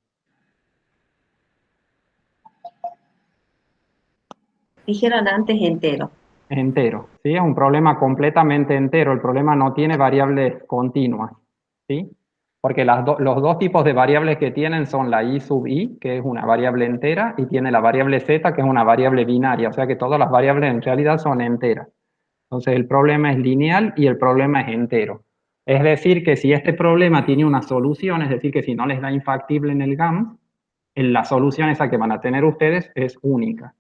Speaker 3: Dijeron antes entero.
Speaker 2: Entero, ¿sí? Es un problema completamente entero. El problema no tiene variables continuas, ¿sí? Porque los dos tipos de variables que tienen son la i sub i, que es una variable entera, y tiene la variable z, que es una variable binaria. O sea que todas las variables en realidad son enteras. Entonces el problema es lineal y el problema es entero. Es decir, que si este problema tiene una solución, es decir, que si no les da infactible en el GAMS, la solución esa que van a tener ustedes es única,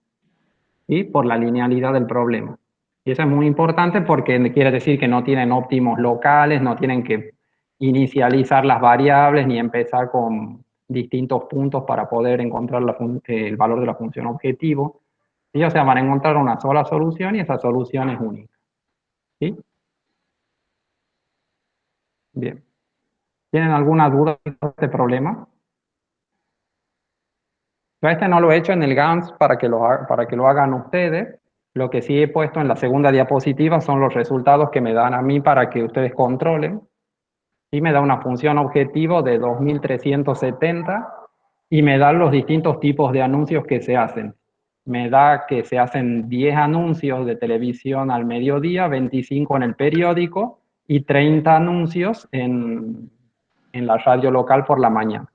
Speaker 2: ¿sí? Por la linealidad del problema. Y eso es muy importante porque quiere decir que no tienen óptimos locales, no tienen que inicializar las variables ni empezar con distintos puntos para poder encontrar el valor de la función objetivo. ¿Sí? O sea, van a encontrar una sola solución y esa solución es única. ¿Sí? Bien. ¿Tienen alguna duda de este problema? Yo este no lo he hecho en el GAMS para que lo hagan ustedes. Lo que sí he puesto en la segunda diapositiva son los resultados que me dan a mí para que ustedes controlen. Y me da una función objetivo de 2370 y me da los distintos tipos de anuncios que se hacen. Me da que se hacen 10 anuncios de televisión al mediodía, 25 en el periódico y 30 anuncios en la radio local por la mañana.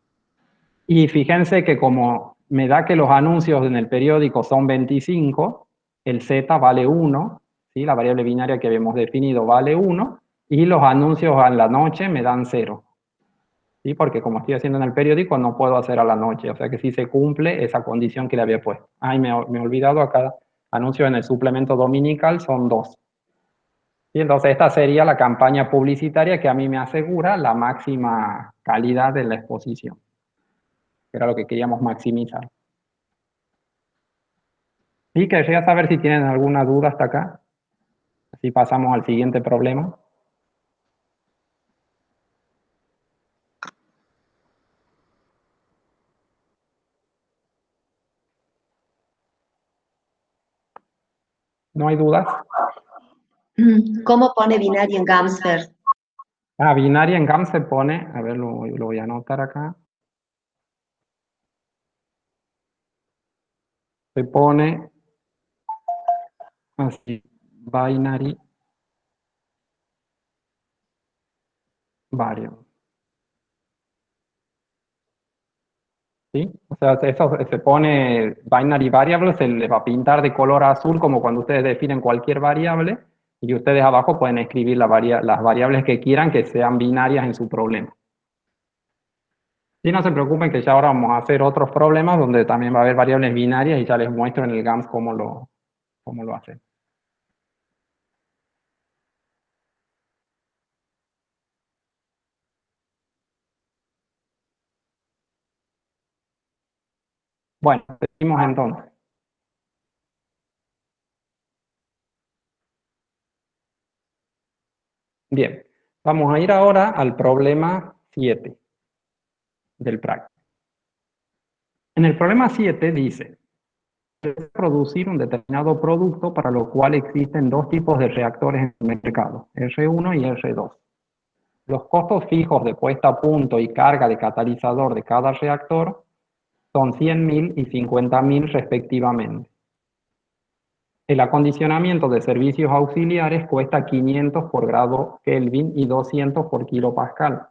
Speaker 2: Y fíjense que como me da que los anuncios en el periódico son 25, el Z vale 1, ¿sí? La variable binaria que habíamos definido vale 1, y los anuncios a la noche me dan 0. ¿Sí? Porque como estoy haciendo en el periódico, no puedo hacer a la noche. O sea que sí se cumple esa condición que le había puesto. Ay, me he olvidado acá. Anuncios en el suplemento dominical son 2. Y entonces esta sería la campaña publicitaria que a mí me asegura la máxima calidad de la exposición. Que era lo que queríamos maximizar. Y quería saber si tienen alguna duda hasta acá. Así pasamos al siguiente problema. ¿No hay dudas?
Speaker 3: ¿Cómo pone binario en Gamsfer?
Speaker 2: Binaria en GAMS se pone, a ver, lo voy a anotar acá. Se pone así, binary variable. ¿Sí? O sea, eso se pone binary variable, se le va a pintar de color azul como cuando ustedes definen cualquier variable y ustedes abajo pueden escribir las variables que quieran que sean binarias en su problema. Y no se preocupen que ya ahora vamos a hacer otros problemas donde también va a haber variables binarias y ya les muestro en el GAMS cómo lo hacen. Bueno, seguimos entonces. Bien, vamos a ir ahora al problema 7 del práctico. En el problema 7 dice, producir un determinado producto para lo cual existen dos tipos de reactores en el mercado, R1 y R2. Los costos fijos de puesta a punto y carga de catalizador de cada reactor son 100.000 y 50.000 respectivamente. El acondicionamiento de servicios auxiliares cuesta 500 por grado Kelvin y 200 por kilopascal.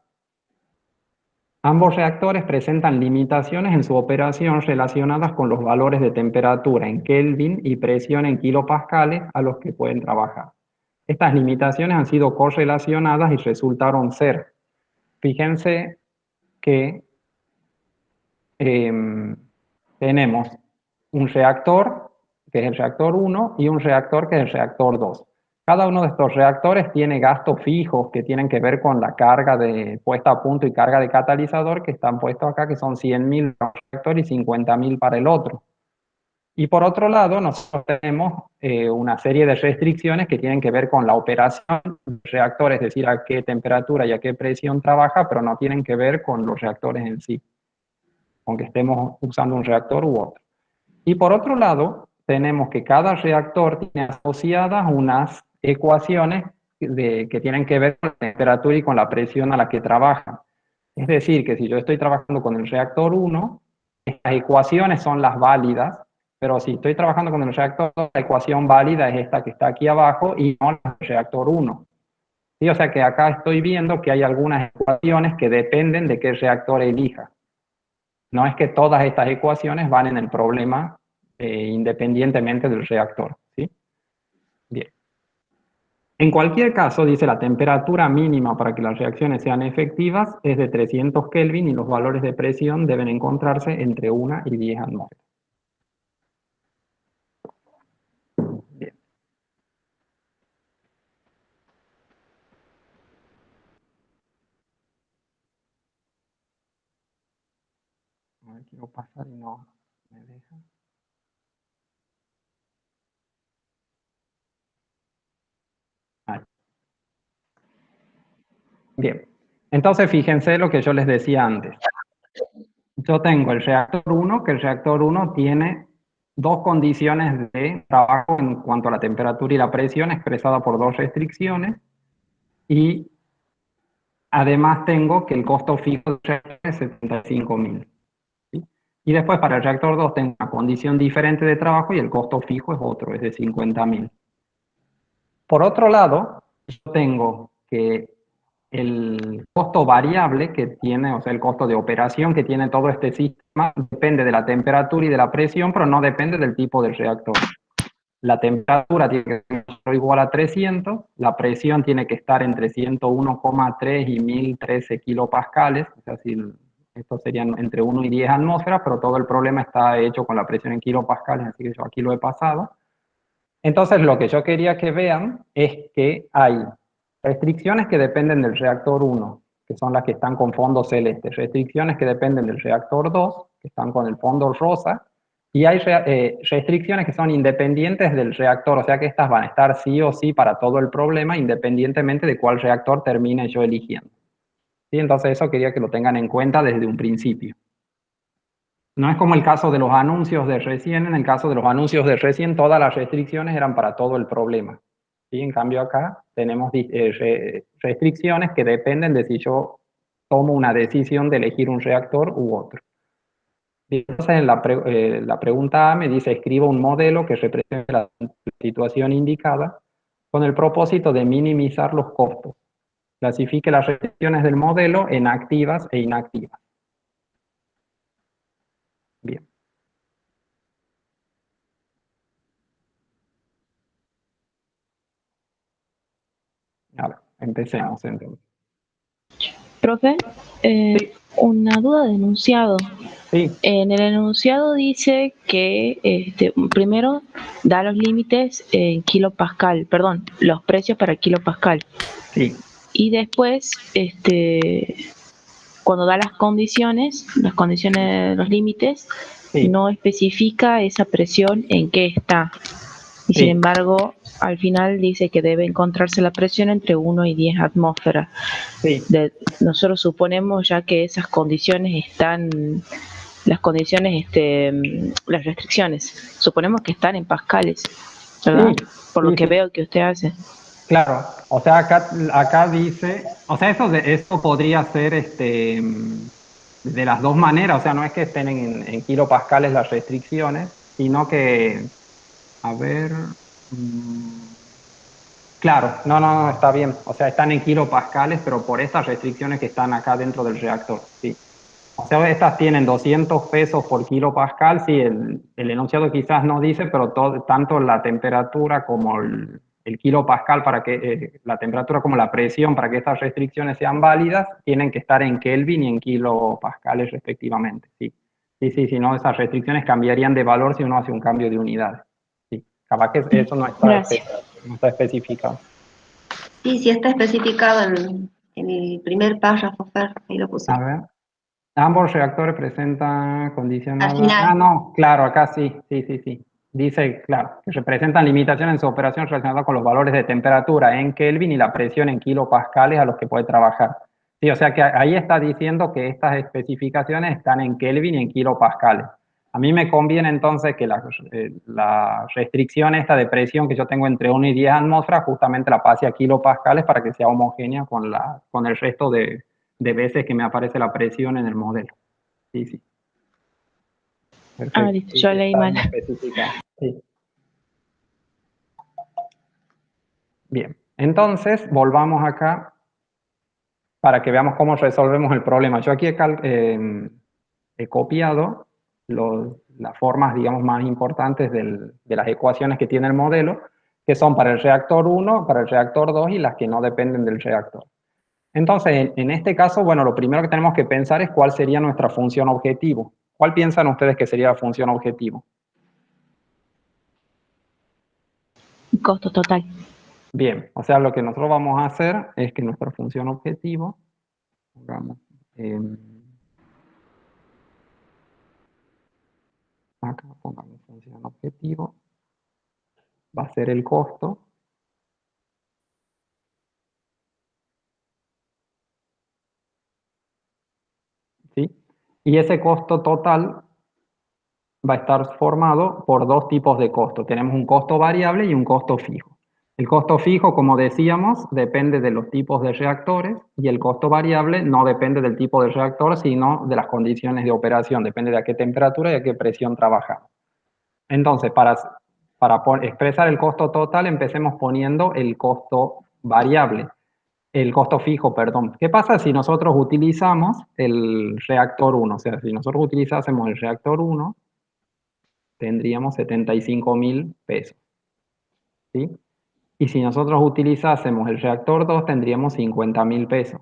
Speaker 2: Ambos reactores presentan limitaciones en su operación relacionadas con los valores de temperatura en Kelvin y presión en kilopascales a los que pueden trabajar. Estas limitaciones han sido correlacionadas y resultaron ser. Fíjense que tenemos un reactor, que es el reactor 1, y un reactor, que es el reactor 2. Cada uno de estos reactores tiene gastos fijos que tienen que ver con la carga de puesta a punto y carga de catalizador que están puestos acá, que son 100.000 para un reactor y 50.000 para el otro. Y por otro lado, nosotros tenemos una serie de restricciones que tienen que ver con la operación del reactor, es decir, a qué temperatura y a qué presión trabaja, pero no tienen que ver con los reactores en sí, aunque estemos usando un reactor u otro. Y por otro lado, tenemos que cada reactor tiene asociadas unas ecuaciones que tienen que ver con la temperatura y con la presión a la que trabaja. Es decir, que si yo estoy trabajando con el reactor 1, estas ecuaciones son las válidas, pero si estoy trabajando con el reactor 2, la ecuación válida es esta que está aquí abajo y no la del reactor 1. ¿Sí? O sea que acá estoy viendo que hay algunas ecuaciones que dependen de qué reactor elija. No es que todas estas ecuaciones van en el problema independientemente del reactor. ¿Sí? Bien. En cualquier caso, dice la temperatura mínima para que las reacciones sean efectivas es de 300 Kelvin y los valores de presión deben encontrarse entre 1 y 10 atmósferas. Bien. A ver, quiero pasar y no me deja. Ahí. Bien. Entonces, fíjense lo que yo les decía antes. Yo tengo el reactor 1, que el reactor 1 tiene dos condiciones de trabajo en cuanto a la temperatura y la presión expresada por dos restricciones. Y además tengo que el costo fijo del reactor es 75.000. ¿Sí? Y después para el reactor 2 tengo una condición diferente de trabajo y el costo fijo es otro, es de 50.000. Por otro lado, yo tengo que el costo variable que tiene, o sea, el costo de operación que tiene todo este sistema, depende de la temperatura y de la presión, pero no depende del tipo del reactor. La temperatura tiene que ser igual a 300, la presión tiene que estar entre 101,3 y 1013 kilopascales, o sea, si estos serían entre 1 y 10 atmósferas, pero todo el problema está hecho con la presión en kilopascales, así que yo aquí lo he pasado. Entonces, lo que yo quería que vean es que hay restricciones que dependen del reactor 1, que son las que están con fondo celeste, restricciones que dependen del reactor 2, que están con el fondo rosa, y hay restricciones que son independientes del reactor, o sea que estas van a estar sí o sí para todo el problema, independientemente de cuál reactor termine yo eligiendo. ¿Sí? Entonces eso quería que lo tengan en cuenta desde un principio. No es como el caso de los anuncios de recién. En el caso de los anuncios de recién, todas las restricciones eran para todo el problema. ¿Sí? En cambio acá tenemos restricciones que dependen de si yo tomo una decisión de elegir un reactor u otro. Entonces en la pregunta A me dice, escriba un modelo que represente la situación indicada con el propósito de minimizar los costos. Clasifique las restricciones del modelo en activas e inactivas. Bien. A ver, empecemos entonces.
Speaker 4: Profe,
Speaker 2: Sí.
Speaker 4: una duda de enunciado.
Speaker 2: Sí.
Speaker 4: En el enunciado dice que primero da los límites en kilopascal, perdón, los precios para kilopascal.
Speaker 2: Sí.
Speaker 4: Y después, cuando da las condiciones, los límites,
Speaker 2: Sí.
Speaker 4: no especifica esa presión en qué está. Y
Speaker 2: Sí.
Speaker 4: sin embargo, al final dice que debe encontrarse la presión entre 1 y 10 atmósferas.
Speaker 2: Sí.
Speaker 4: Nosotros suponemos ya que esas condiciones están, las restricciones, suponemos que están en pascales, ¿verdad?
Speaker 2: Sí.
Speaker 4: Por lo
Speaker 2: Sí,
Speaker 4: que
Speaker 2: sí.
Speaker 4: veo que usted hace.
Speaker 2: Claro, o sea, acá dice, o sea, esto podría ser de las dos maneras, o sea, no es que estén en kilopascales las restricciones, sino que, a ver, claro, no, está bien, o sea, están en kilopascales, pero por estas restricciones que están acá dentro del reactor, sí. O sea, estas tienen 200 pesos por kilopascal, sí, el enunciado quizás no dice, pero tanto la temperatura como el kilopascal para que la temperatura como la presión para que estas restricciones sean válidas tienen que estar en Kelvin y en kilopascales respectivamente. Sí, si no, esas restricciones cambiarían de valor si uno hace un cambio de unidades. Sí, capaz que eso no está especificado.
Speaker 3: Sí, está especificado en el primer párrafo, Fer, ahí lo puse.
Speaker 2: A ver. Ambos reactores presentan
Speaker 3: Al
Speaker 2: condicionadas.
Speaker 3: final.
Speaker 2: Ah, no, claro, acá sí. Dice, claro, que representan limitaciones en su operación relacionadas con los valores de temperatura en Kelvin y la presión en kilopascales a los que puede trabajar. Sí, o sea que ahí está diciendo que estas especificaciones están en Kelvin y en kilopascales. A mí me conviene entonces que la restricción esta de presión que yo tengo entre 1 y 10 atmósferas justamente la pase a kilopascales para que sea homogénea con el resto de veces que me aparece la presión en el modelo. Sí. Perfecto.
Speaker 4: Listo, yo leí mal.
Speaker 2: Sí. Bien, entonces volvamos acá para que veamos cómo resolvemos el problema. Yo aquí he copiado las formas, digamos, más importantes de las ecuaciones que tiene el modelo, que son para el reactor 1, para el reactor 2 y las que no dependen del reactor. Entonces, en este caso, bueno, lo primero que tenemos que pensar es cuál sería nuestra función objetivo. ¿Cuál piensan ustedes que sería la función objetivo?
Speaker 4: Costo total.
Speaker 2: Bien, o sea, lo que nosotros vamos a hacer es que nuestra función objetivo, pongamos, acá pongamos función objetivo, va a ser el costo. ¿Sí? Y ese costo total va a estar formado por dos tipos de costo. Tenemos un costo variable y un costo fijo. El costo fijo, como decíamos, depende de los tipos de reactores y el costo variable no depende del tipo de reactor, sino de las condiciones de operación, depende de a qué temperatura y a qué presión trabajamos. Entonces, para expresar el costo total, empecemos poniendo el costo variable. El costo fijo, perdón. ¿Qué pasa si nosotros utilizamos el reactor 1? O sea, si nosotros utilizásemos el reactor 1, tendríamos 75.000 pesos. ¿Sí? Y si nosotros utilizásemos el reactor 2, tendríamos 50.000 pesos.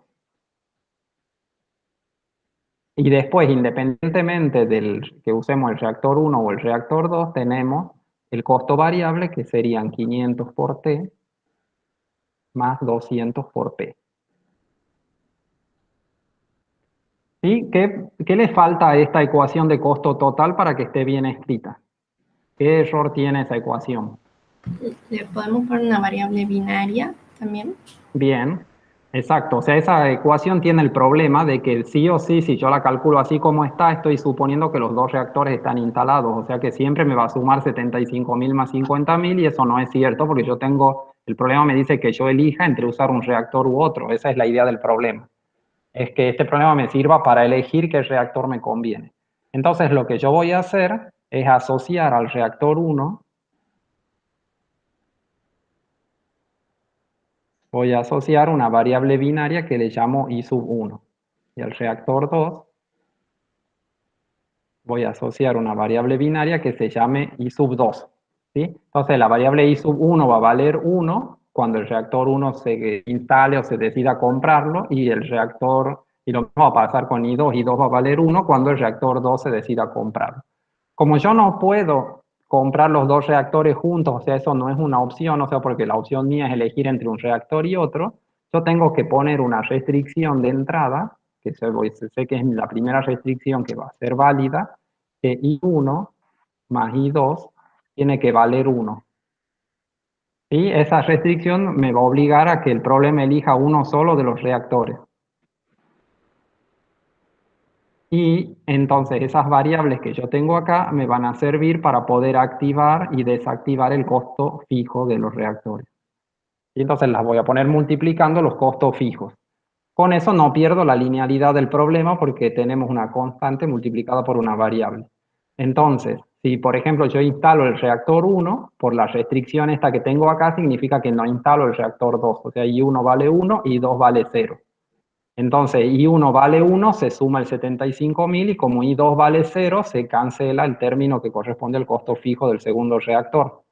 Speaker 2: Y después, independientemente del que usemos el reactor 1 o el reactor 2, tenemos el costo variable, que serían 500 por T más 200 por P. ¿Sí? ¿Qué le falta a esta ecuación de costo total para que esté bien escrita? ¿Qué error tiene esa ecuación?
Speaker 5: ¿Le podemos poner una variable binaria también?
Speaker 2: Bien, exacto. O sea, esa ecuación tiene el problema de que sí o sí, si yo la calculo así como está, estoy suponiendo que los dos reactores están instalados. O sea que siempre me va a sumar 75.000 más 50.000 y eso no es cierto porque yo tengo, el problema me dice que yo elija entre usar un reactor u otro. Esa es la idea del problema. Es que este problema me sirva para elegir qué reactor me conviene. Entonces lo que yo voy a hacer es asociar al reactor 1, voy a asociar una variable binaria que le llamo I sub 1. Y al reactor 2 voy a asociar una variable binaria que se llame I sub 2. ¿Sí? Entonces la variable I sub 1 va a valer 1 cuando el reactor 1 se instale o se decida comprarlo y el reactor, y lo mismo va a pasar con I2 va a valer 1 cuando el reactor 2 se decida comprarlo. Como yo no puedo comprar los dos reactores juntos, o sea, eso no es una opción, o sea, porque la opción mía es elegir entre un reactor y otro, yo tengo que poner una restricción de entrada, que sé que es la primera restricción que va a ser válida, que I1 más I2 tiene que valer 1. ¿Sí? Esa restricción me va a obligar a que el problema elija uno solo de los reactores. Y entonces esas variables que yo tengo acá me van a servir para poder activar y desactivar el costo fijo de los reactores. Y entonces las voy a poner multiplicando los costos fijos. Con eso no pierdo la linealidad del problema porque tenemos una constante multiplicada por una variable. Entonces, si por ejemplo yo instalo el reactor 1, por la restricción esta que tengo acá, significa que no instalo el reactor 2. O sea, I1 vale 1 y 2 vale 0. Entonces, I1 vale 1, se suma el 75.000 y como I2 vale 0, se cancela el término que corresponde al costo fijo del segundo reactor.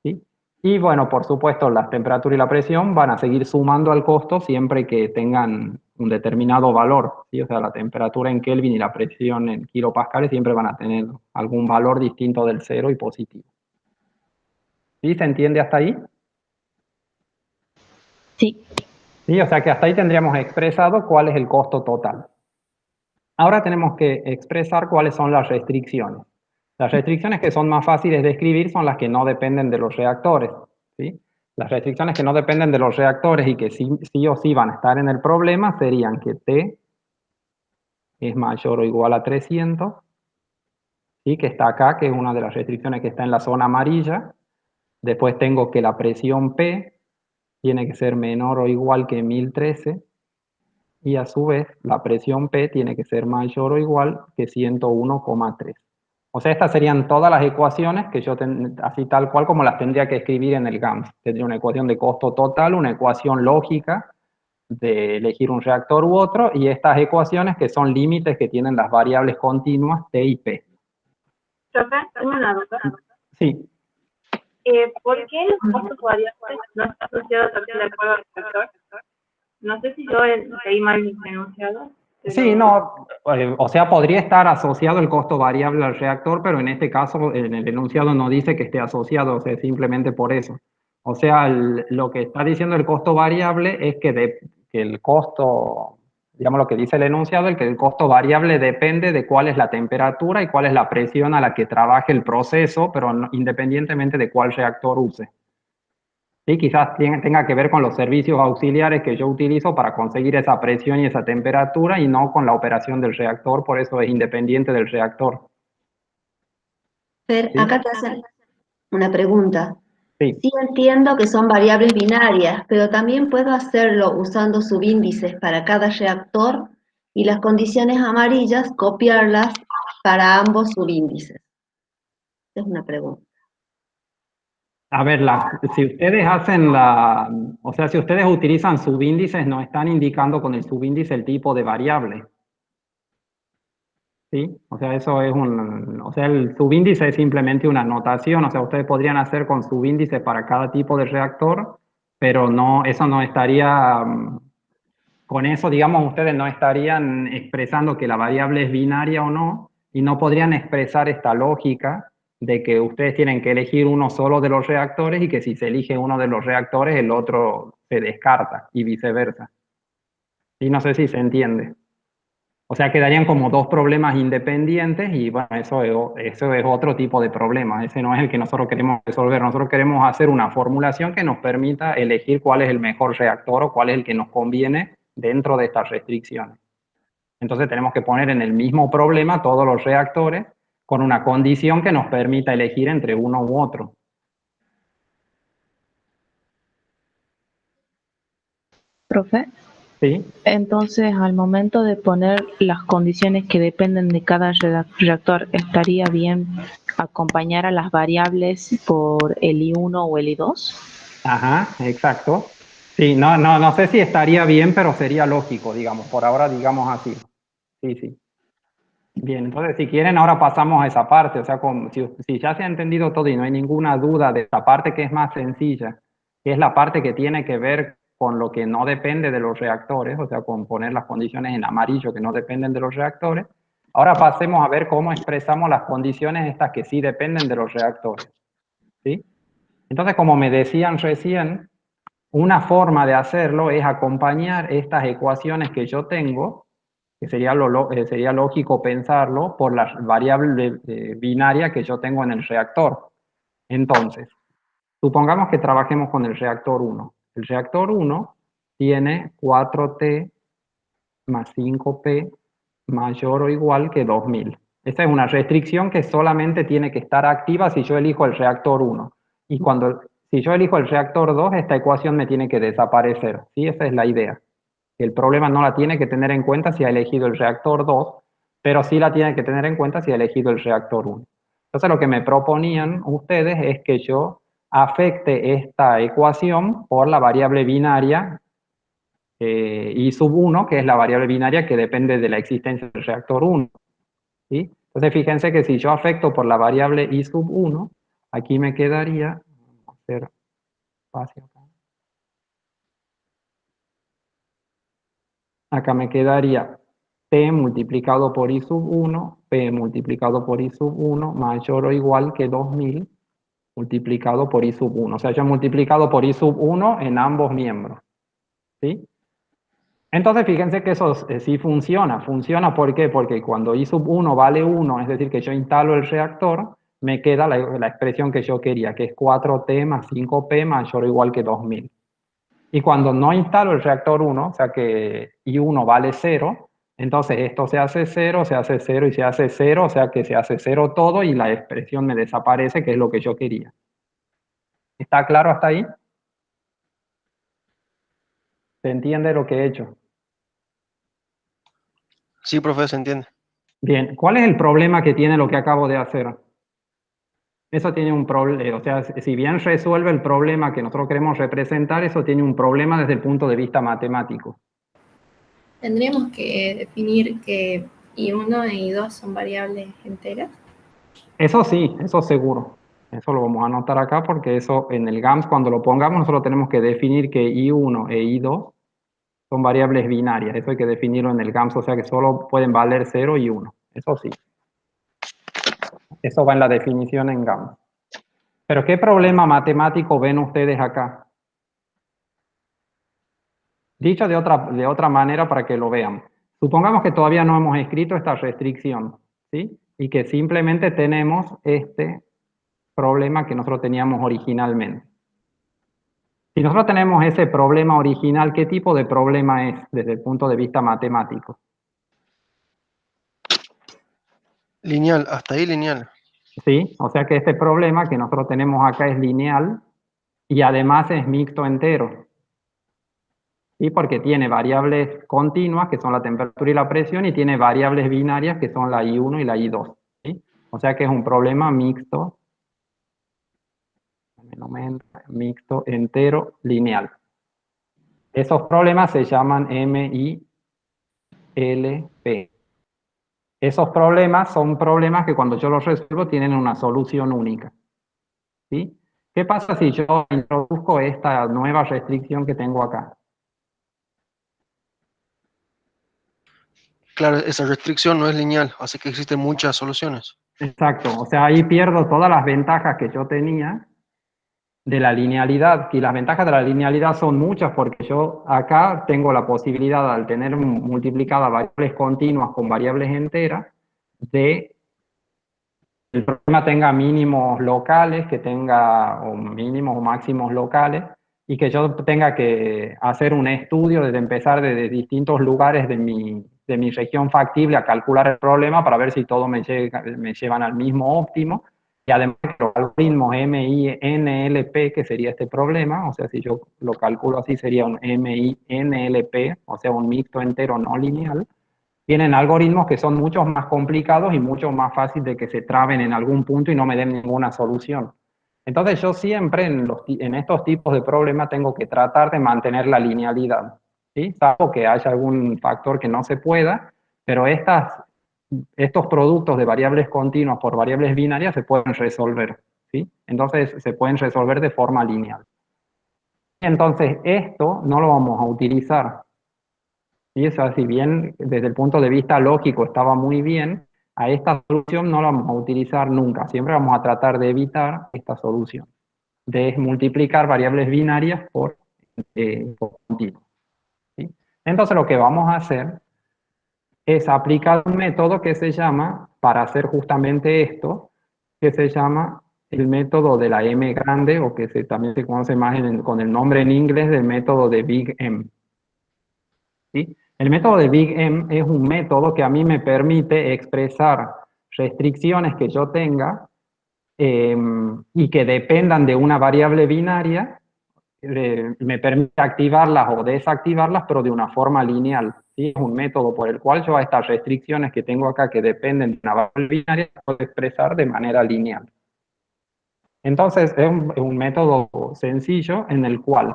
Speaker 2: ¿Sí? Y bueno, por supuesto, la temperatura y la presión van a seguir sumando al costo siempre que tengan un determinado valor. ¿Sí? O sea, la temperatura en Kelvin y la presión en kilopascales siempre van a tener algún valor distinto del 0 y positivo. ¿Sí? ¿Se entiende hasta ahí?
Speaker 4: Sí.
Speaker 2: Sí, o sea que hasta ahí tendríamos expresado cuál es el costo total. Ahora tenemos que expresar cuáles son las restricciones. Las restricciones que son más fáciles de escribir son las que no dependen de los reactores. ¿Sí? Las restricciones que no dependen de los reactores y que sí o sí van a estar en el problema serían que T es mayor o igual a 300, ¿sí? Que está acá, que es una de las restricciones que está en la zona amarilla. Después tengo que la presión P tiene que ser menor o igual que 1013. Y a su vez, la presión P tiene que ser mayor o igual que 101,3. O sea, estas serían todas las ecuaciones que yo, así tal cual como las tendría que escribir en el GAMS. Tendría una ecuación de costo total, una ecuación lógica de elegir un reactor u otro, y estas ecuaciones que son límites que tienen las variables continuas T y P.
Speaker 1: Profe, tengo una duda.
Speaker 2: Sí.
Speaker 1: ¿Por qué los costos variables no están asociados al acuerdo del sector? No sé si yo leí mal el enunciado.
Speaker 2: Sí, no, o sea, podría estar asociado el costo variable al reactor, pero en este caso en el enunciado no dice que esté asociado, o sea, simplemente por eso. O sea, lo que está diciendo el costo variable es que el costo, digamos lo que dice el enunciado, que el costo variable depende de cuál es la temperatura y cuál es la presión a la que trabaje el proceso, pero independientemente de cuál reactor use. Sí, quizás tenga que ver con los servicios auxiliares que yo utilizo para conseguir esa presión y esa temperatura y no con la operación del reactor, por eso es independiente del reactor.
Speaker 3: Fer,
Speaker 2: ¿Sí?
Speaker 3: acá te hacen una pregunta.
Speaker 2: Sí.
Speaker 3: Sí entiendo que son variables binarias, pero también puedo hacerlo usando subíndices para cada reactor y las condiciones amarillas copiarlas para ambos subíndices. Es una pregunta.
Speaker 2: A ver, si ustedes o sea, si ustedes utilizan subíndices, no están indicando con el subíndice el tipo de variable. ¿Sí? O sea, o sea, el subíndice es simplemente una notación, o sea, ustedes podrían hacer con subíndice para cada tipo de reactor, pero no, eso no estaría, con eso, digamos, ustedes no estarían expresando que la variable es binaria o no, y no podrían expresar esta lógica de que ustedes tienen que elegir uno solo de los reactores y que si se elige uno de los reactores, el otro se descarta y viceversa. Y no sé si se entiende. O sea, quedarían como dos problemas independientes y bueno, eso es otro tipo de problema. Ese no es el que nosotros queremos resolver. Nosotros queremos hacer una formulación que nos permita elegir cuál es el mejor reactor o cuál es el que nos conviene dentro de estas restricciones. Entonces tenemos que poner en el mismo problema todos los reactores con una condición que nos permita elegir entre uno u otro.
Speaker 4: Profe,
Speaker 2: ¿Sí?
Speaker 4: entonces al momento de poner las condiciones que dependen de cada reactor, ¿estaría bien acompañar a las variables por el I1 o el I2?
Speaker 2: Ajá, exacto. Sí, no sé si estaría bien, pero sería lógico, digamos. Por ahora digamos así. Sí, sí. Bien, entonces si quieren ahora pasamos a esa parte, o sea, si ya se ha entendido todo y no hay ninguna duda de esa parte que es más sencilla, que es la parte que tiene que ver con lo que no depende de los reactores, o sea, con poner las condiciones en amarillo que no dependen de los reactores, ahora pasemos a ver cómo expresamos las condiciones estas que sí dependen de los reactores, ¿sí? Entonces, como me decían recién, una forma de hacerlo es acompañar estas ecuaciones que yo tengo, que sería lógico pensarlo, por la variable binaria que yo tengo en el reactor. Entonces, supongamos que trabajemos con el reactor 1. El reactor 1 tiene 4T más 5P mayor o igual que 2000. Esa es una restricción que solamente tiene que estar activa si yo elijo el reactor 1. Y si yo elijo el reactor 2, esta ecuación me tiene que desaparecer. ¿Sí? Esa es la idea. El problema no la tiene que tener en cuenta si ha elegido el reactor 2, pero sí la tiene que tener en cuenta si ha elegido el reactor 1. Entonces lo que me proponían ustedes es que yo afecte esta ecuación por la variable binaria I sub 1, que es la variable binaria que depende de la existencia del reactor 1. ¿Sí? Entonces fíjense que si yo afecto por la variable I sub 1, aquí me quedaría, vamos a hacer espacio acá. Acá me quedaría P multiplicado por I sub 1, P multiplicado por I sub 1 mayor o igual que 2000 multiplicado por I sub 1. O sea, yo he multiplicado por I sub 1 en ambos miembros. ¿Sí? Entonces, fíjense que eso sí funciona. ¿Funciona por qué? Porque cuando I sub 1 vale 1, es decir, que yo instalo el reactor, me queda la expresión que yo quería, que es 4T más 5P mayor o igual que 2000. Y cuando no instalo el reactor 1, o sea que I1 vale 0, entonces esto se hace 0, se hace 0 y se hace 0, o sea que se hace 0 todo y la expresión me desaparece, que es lo que yo quería. ¿Está claro hasta ahí? ¿Se entiende lo que he hecho?
Speaker 6: Sí, profe, se entiende.
Speaker 2: Bien, ¿cuál es el problema que tiene lo que acabo de hacer? Eso tiene un problema, o sea, si bien resuelve el problema que nosotros queremos representar, eso tiene un problema desde el punto de vista matemático.
Speaker 5: Tendríamos que definir que I1 e I2 son variables enteras.
Speaker 2: Eso sí, eso seguro. Eso lo vamos a anotar acá porque eso en el GAMS cuando lo pongamos nosotros tenemos que definir que I1 e I2 son variables binarias. Eso hay que definirlo en el GAMS, o sea que solo pueden valer 0 y 1. Eso sí. Eso va en la definición en GAMS. Pero ¿qué problema matemático ven ustedes acá? Dicho de otra manera para que lo vean. Supongamos que todavía no hemos escrito esta restricción, ¿sí? Y que simplemente tenemos este problema que nosotros teníamos originalmente. Si nosotros tenemos ese problema original, ¿qué tipo de problema es desde el punto de vista matemático?
Speaker 6: Lineal, hasta ahí lineal.
Speaker 2: ¿Sí? O sea que este problema que nosotros tenemos acá es lineal y además es mixto entero. ¿Sí? Porque tiene variables continuas, que son la temperatura y la presión, y tiene variables binarias, que son la I1 y la I2. ¿Sí? O sea que es un problema mixto, entero, lineal. Esos problemas se llaman MILP. Esos problemas son problemas que cuando yo los resuelvo tienen una solución única. ¿Sí? ¿Qué pasa si yo introduzco esta nueva restricción que tengo acá?
Speaker 6: Claro, esa restricción no es lineal, así que existen muchas soluciones.
Speaker 2: Exacto, o sea, ahí pierdo todas las ventajas que yo tenía de la linealidad, y las ventajas de la linealidad son muchas porque yo acá tengo la posibilidad, al tener multiplicadas variables continuas con variables enteras, de el problema tenga mínimos locales, que tenga o mínimos o máximos locales, y que yo tenga que hacer un estudio desde empezar desde distintos lugares de mi región factible a calcular el problema para ver si todos me llevan al mismo óptimo. Y además los algoritmos MINLP, que sería este problema, o sea, si yo lo calculo así sería un MINLP, o sea, un mixto entero no lineal, tienen algoritmos que son mucho más complicados y mucho más fáciles de que se traben en algún punto y no me den ninguna solución. Entonces yo siempre en estos tipos de problemas tengo que tratar de mantener la linealidad, ¿sí? Salvo que haya algún factor que no se pueda, pero estos productos de variables continuas por variables binarias se pueden resolver, ¿sí? Entonces se pueden resolver de forma lineal. Entonces esto no lo vamos a utilizar. ¿Sí? O sea, si bien desde el punto de vista lógico estaba muy bien, a esta solución no la vamos a utilizar nunca. Siempre vamos a tratar de evitar esta solución, de multiplicar variables binarias por continuo. ¿Sí? Entonces lo que vamos a hacer es aplicar un método que se llama, para hacer justamente esto, que se llama el método de la M grande, o que también se conoce más con el nombre en inglés del método de Big M. ¿Sí? El método de Big M es un método que a mí me permite expresar restricciones que yo tenga y que dependan de una variable binaria, me permite activarlas o desactivarlas, pero de una forma lineal. ¿Sí? Es un método por el cual yo a estas restricciones que tengo acá que dependen de una variable binaria, las puedo expresar de manera lineal. Entonces es un método sencillo en el cual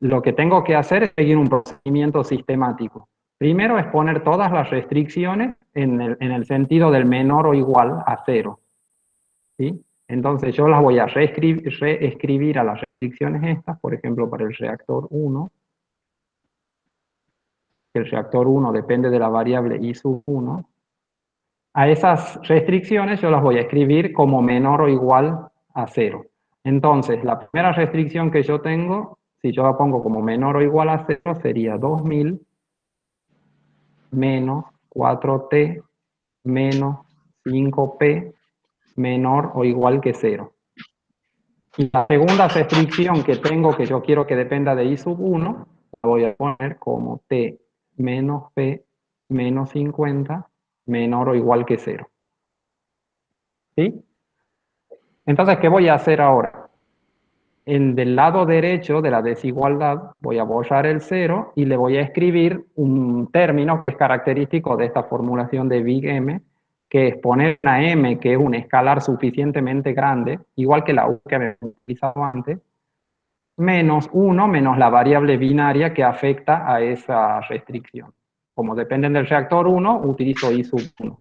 Speaker 2: lo que tengo que hacer es seguir un procedimiento sistemático. Primero es poner todas las restricciones en el sentido del menor o igual a 0. ¿Sí? Entonces yo las voy a reescribir a las restricciones estas, por ejemplo, para el reactor 1. El reactor 1 depende de la variable I sub 1. A esas restricciones yo las voy a escribir como menor o igual a 0. Entonces, la primera restricción que yo tengo, si yo la pongo como menor o igual a 0, sería 2000 menos 4t menos 5p menor o igual que 0. Y la segunda restricción que tengo, que yo quiero que dependa de I sub 1, la voy a poner como t menos p menos 50 menor o igual que 0. ¿Sí? Entonces, ¿qué voy a hacer ahora? Del lado derecho de la desigualdad voy a borrar el 0 y le voy a escribir un término que es característico de esta formulación de Big M, que es poner una M que es un escalar suficientemente grande, igual que la U que habíamos utilizado antes, menos 1 menos la variable binaria que afecta a esa restricción. Como dependen del reactor 1, utilizo I sub 1.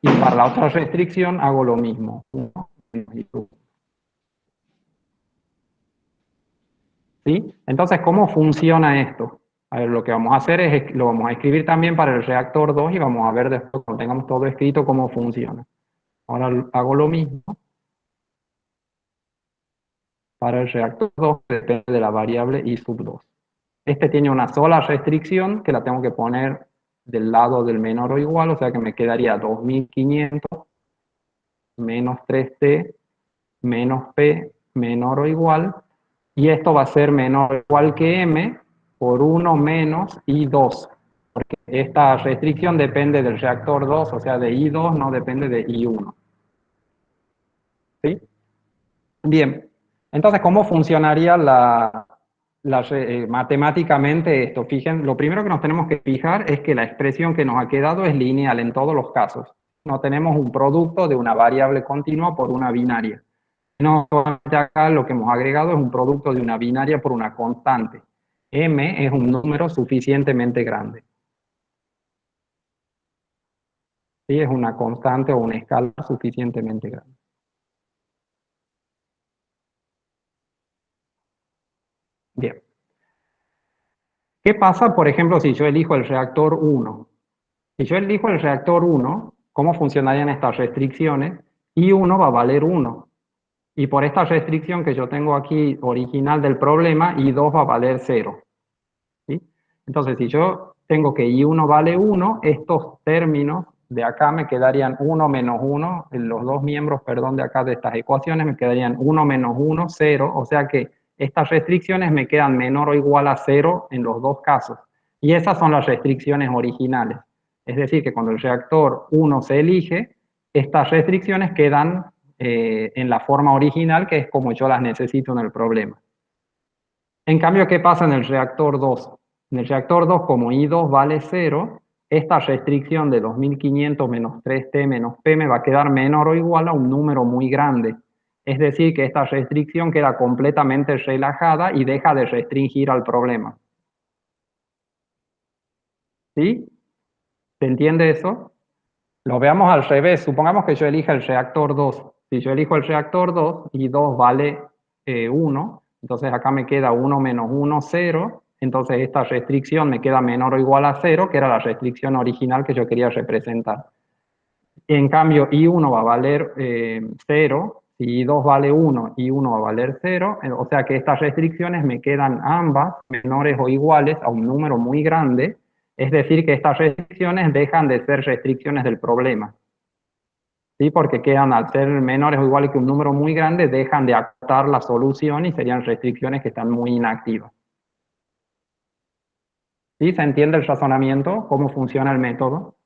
Speaker 2: Y para la otra restricción hago lo mismo. 1 ¿Sí? Entonces, ¿cómo funciona esto? A ver, lo que vamos a hacer es, lo vamos a escribir también para el reactor 2 y vamos a ver después, cuando tengamos todo escrito, cómo funciona. Ahora hago lo mismo para el reactor 2, que depende de la variable i sub 2. Este tiene una sola restricción que la tengo que poner del lado del menor o igual, o sea que me quedaría 2500 menos 3t menos p menor o igual, y esto va a ser menor o igual que m por 1 menos i2, porque esta restricción depende del reactor 2, o sea de i2, no depende de i1. ¿Sí? Bien, entonces, ¿cómo funcionaría matemáticamente esto? Fíjense, lo primero que nos tenemos que fijar es que la expresión que nos ha quedado es lineal en todos los casos. No tenemos un producto de una variable continua por una binaria. No, acá lo que hemos agregado es un producto de una binaria por una constante. M es un número suficientemente grande. ¿Sí? Es una constante o una escala suficientemente grande. Bien. ¿Qué pasa, por ejemplo, si yo elijo el reactor 1? Si yo elijo el reactor 1, ¿cómo funcionarían estas restricciones? I1 va a valer 1. Y por esta restricción que yo tengo aquí original del problema, I2 va a valer 0. ¿Sí? Entonces, si yo tengo que I1 vale 1, estos términos de acá me quedarían 1 menos 1, los dos miembros, perdón, de acá de estas ecuaciones me quedarían 1 menos 1, 0, o sea que estas restricciones me quedan menor o igual a 0 en los dos casos. Y esas son las restricciones originales. Es decir, que cuando el reactor 1 se elige, estas restricciones quedan en la forma original, que es como yo las necesito en el problema. En cambio, ¿qué pasa en el reactor 2? En el reactor 2, como I2 vale 0, esta restricción de 2500 menos 3t menos p me va a quedar menor o igual a un número muy grande. Es decir, que esta restricción queda completamente relajada y deja de restringir al problema. ¿Sí? ¿Se entiende eso? Lo veamos al revés. Supongamos que yo elija el reactor 2. Si yo elijo el reactor 2 y 2 vale 1, entonces acá me queda 1 menos 1, 0. Entonces esta restricción me queda menor o igual a 0, que era la restricción original que yo quería representar. En cambio, I1 va a valer 0. Si I2 vale 1, I1 va a valer 0. O sea que estas restricciones me quedan ambas menores o iguales a un número muy grande. Es decir, que estas restricciones dejan de ser restricciones del problema. ¿Sí? Porque quedan, al ser menores o iguales que un número muy grande, dejan de acotar la solución y serían restricciones que están muy inactivas. ¿Sí? ¿Se entiende el razonamiento? ¿Cómo funciona el método?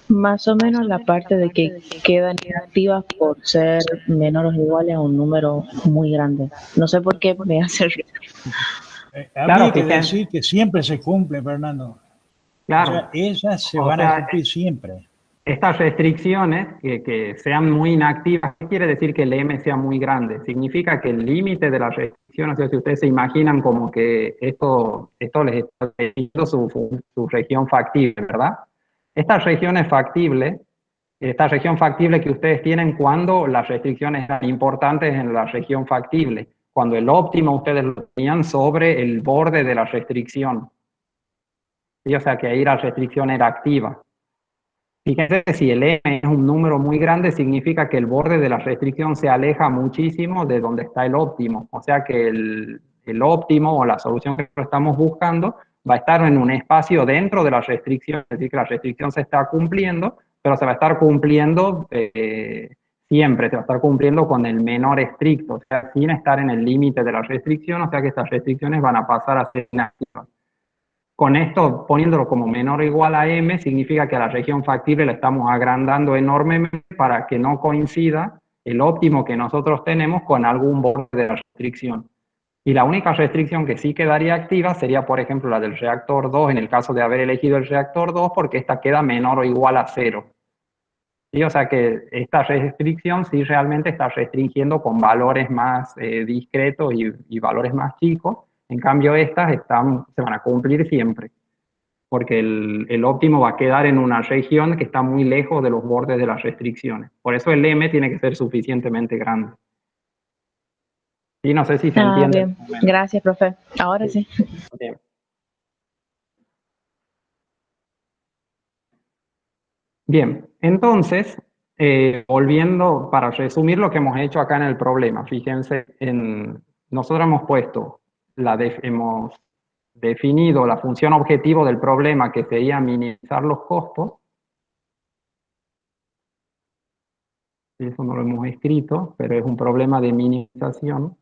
Speaker 4: Más o menos la parte de que quedan inactivas por ser menores o iguales a un número muy grande. No sé por qué me hace...
Speaker 7: Habría que decir que siempre se cumple, Fernando.
Speaker 2: Claro.
Speaker 7: O sea, ellas se van a cumplir siempre.
Speaker 2: Estas restricciones que sean muy inactivas, ¿qué quiere decir que el M sea muy grande? Significa que el límite de la restricción, o sea, si ustedes se imaginan como que esto les está diciendo su región factible, ¿verdad? Esta región es factible, esta región factible que ustedes tienen cuando las restricciones eran importantes en la región factible, cuando el óptimo ustedes lo tenían sobre el borde de la restricción. ¿Sí? O sea que ahí la restricción era activa. Fíjense, si el M es un número muy grande, significa que el borde de la restricción se aleja muchísimo de donde está el óptimo. O sea que el óptimo o la solución que estamos buscando va a estar en un espacio dentro de la restricción, es decir, que la restricción se está cumpliendo, pero se va a estar cumpliendo siempre, se va a estar cumpliendo con el menor estricto, o sea, sin estar en el límite de la restricción, o sea que estas restricciones van a pasar a ser inactivas. Con esto, poniéndolo como menor o igual a M, significa que a la región factible la estamos agrandando enormemente para que no coincida el óptimo que nosotros tenemos con algún borde de la restricción. Y la única restricción que sí quedaría activa sería, por ejemplo, la del reactor 2, en el caso de haber elegido el reactor 2, porque esta queda menor o igual a 0. ¿Sí? O sea que esta restricción sí realmente está restringiendo con valores más discretos y valores más chicos. En cambio, estas se van a cumplir siempre. porque el óptimo va a quedar en una región que está muy lejos de los bordes de las restricciones. Por eso el M tiene que ser suficientemente grande. Sí, no sé si se entiende.
Speaker 4: Bien. Gracias, profe. Ahora sí.
Speaker 2: Bien. Bien, entonces, volviendo, para resumir lo que hemos hecho acá en el problema, fíjense, nosotros hemos puesto, hemos definido la función objetivo del problema, que sería minimizar los costos. Eso no lo hemos escrito, pero es un problema de minimización.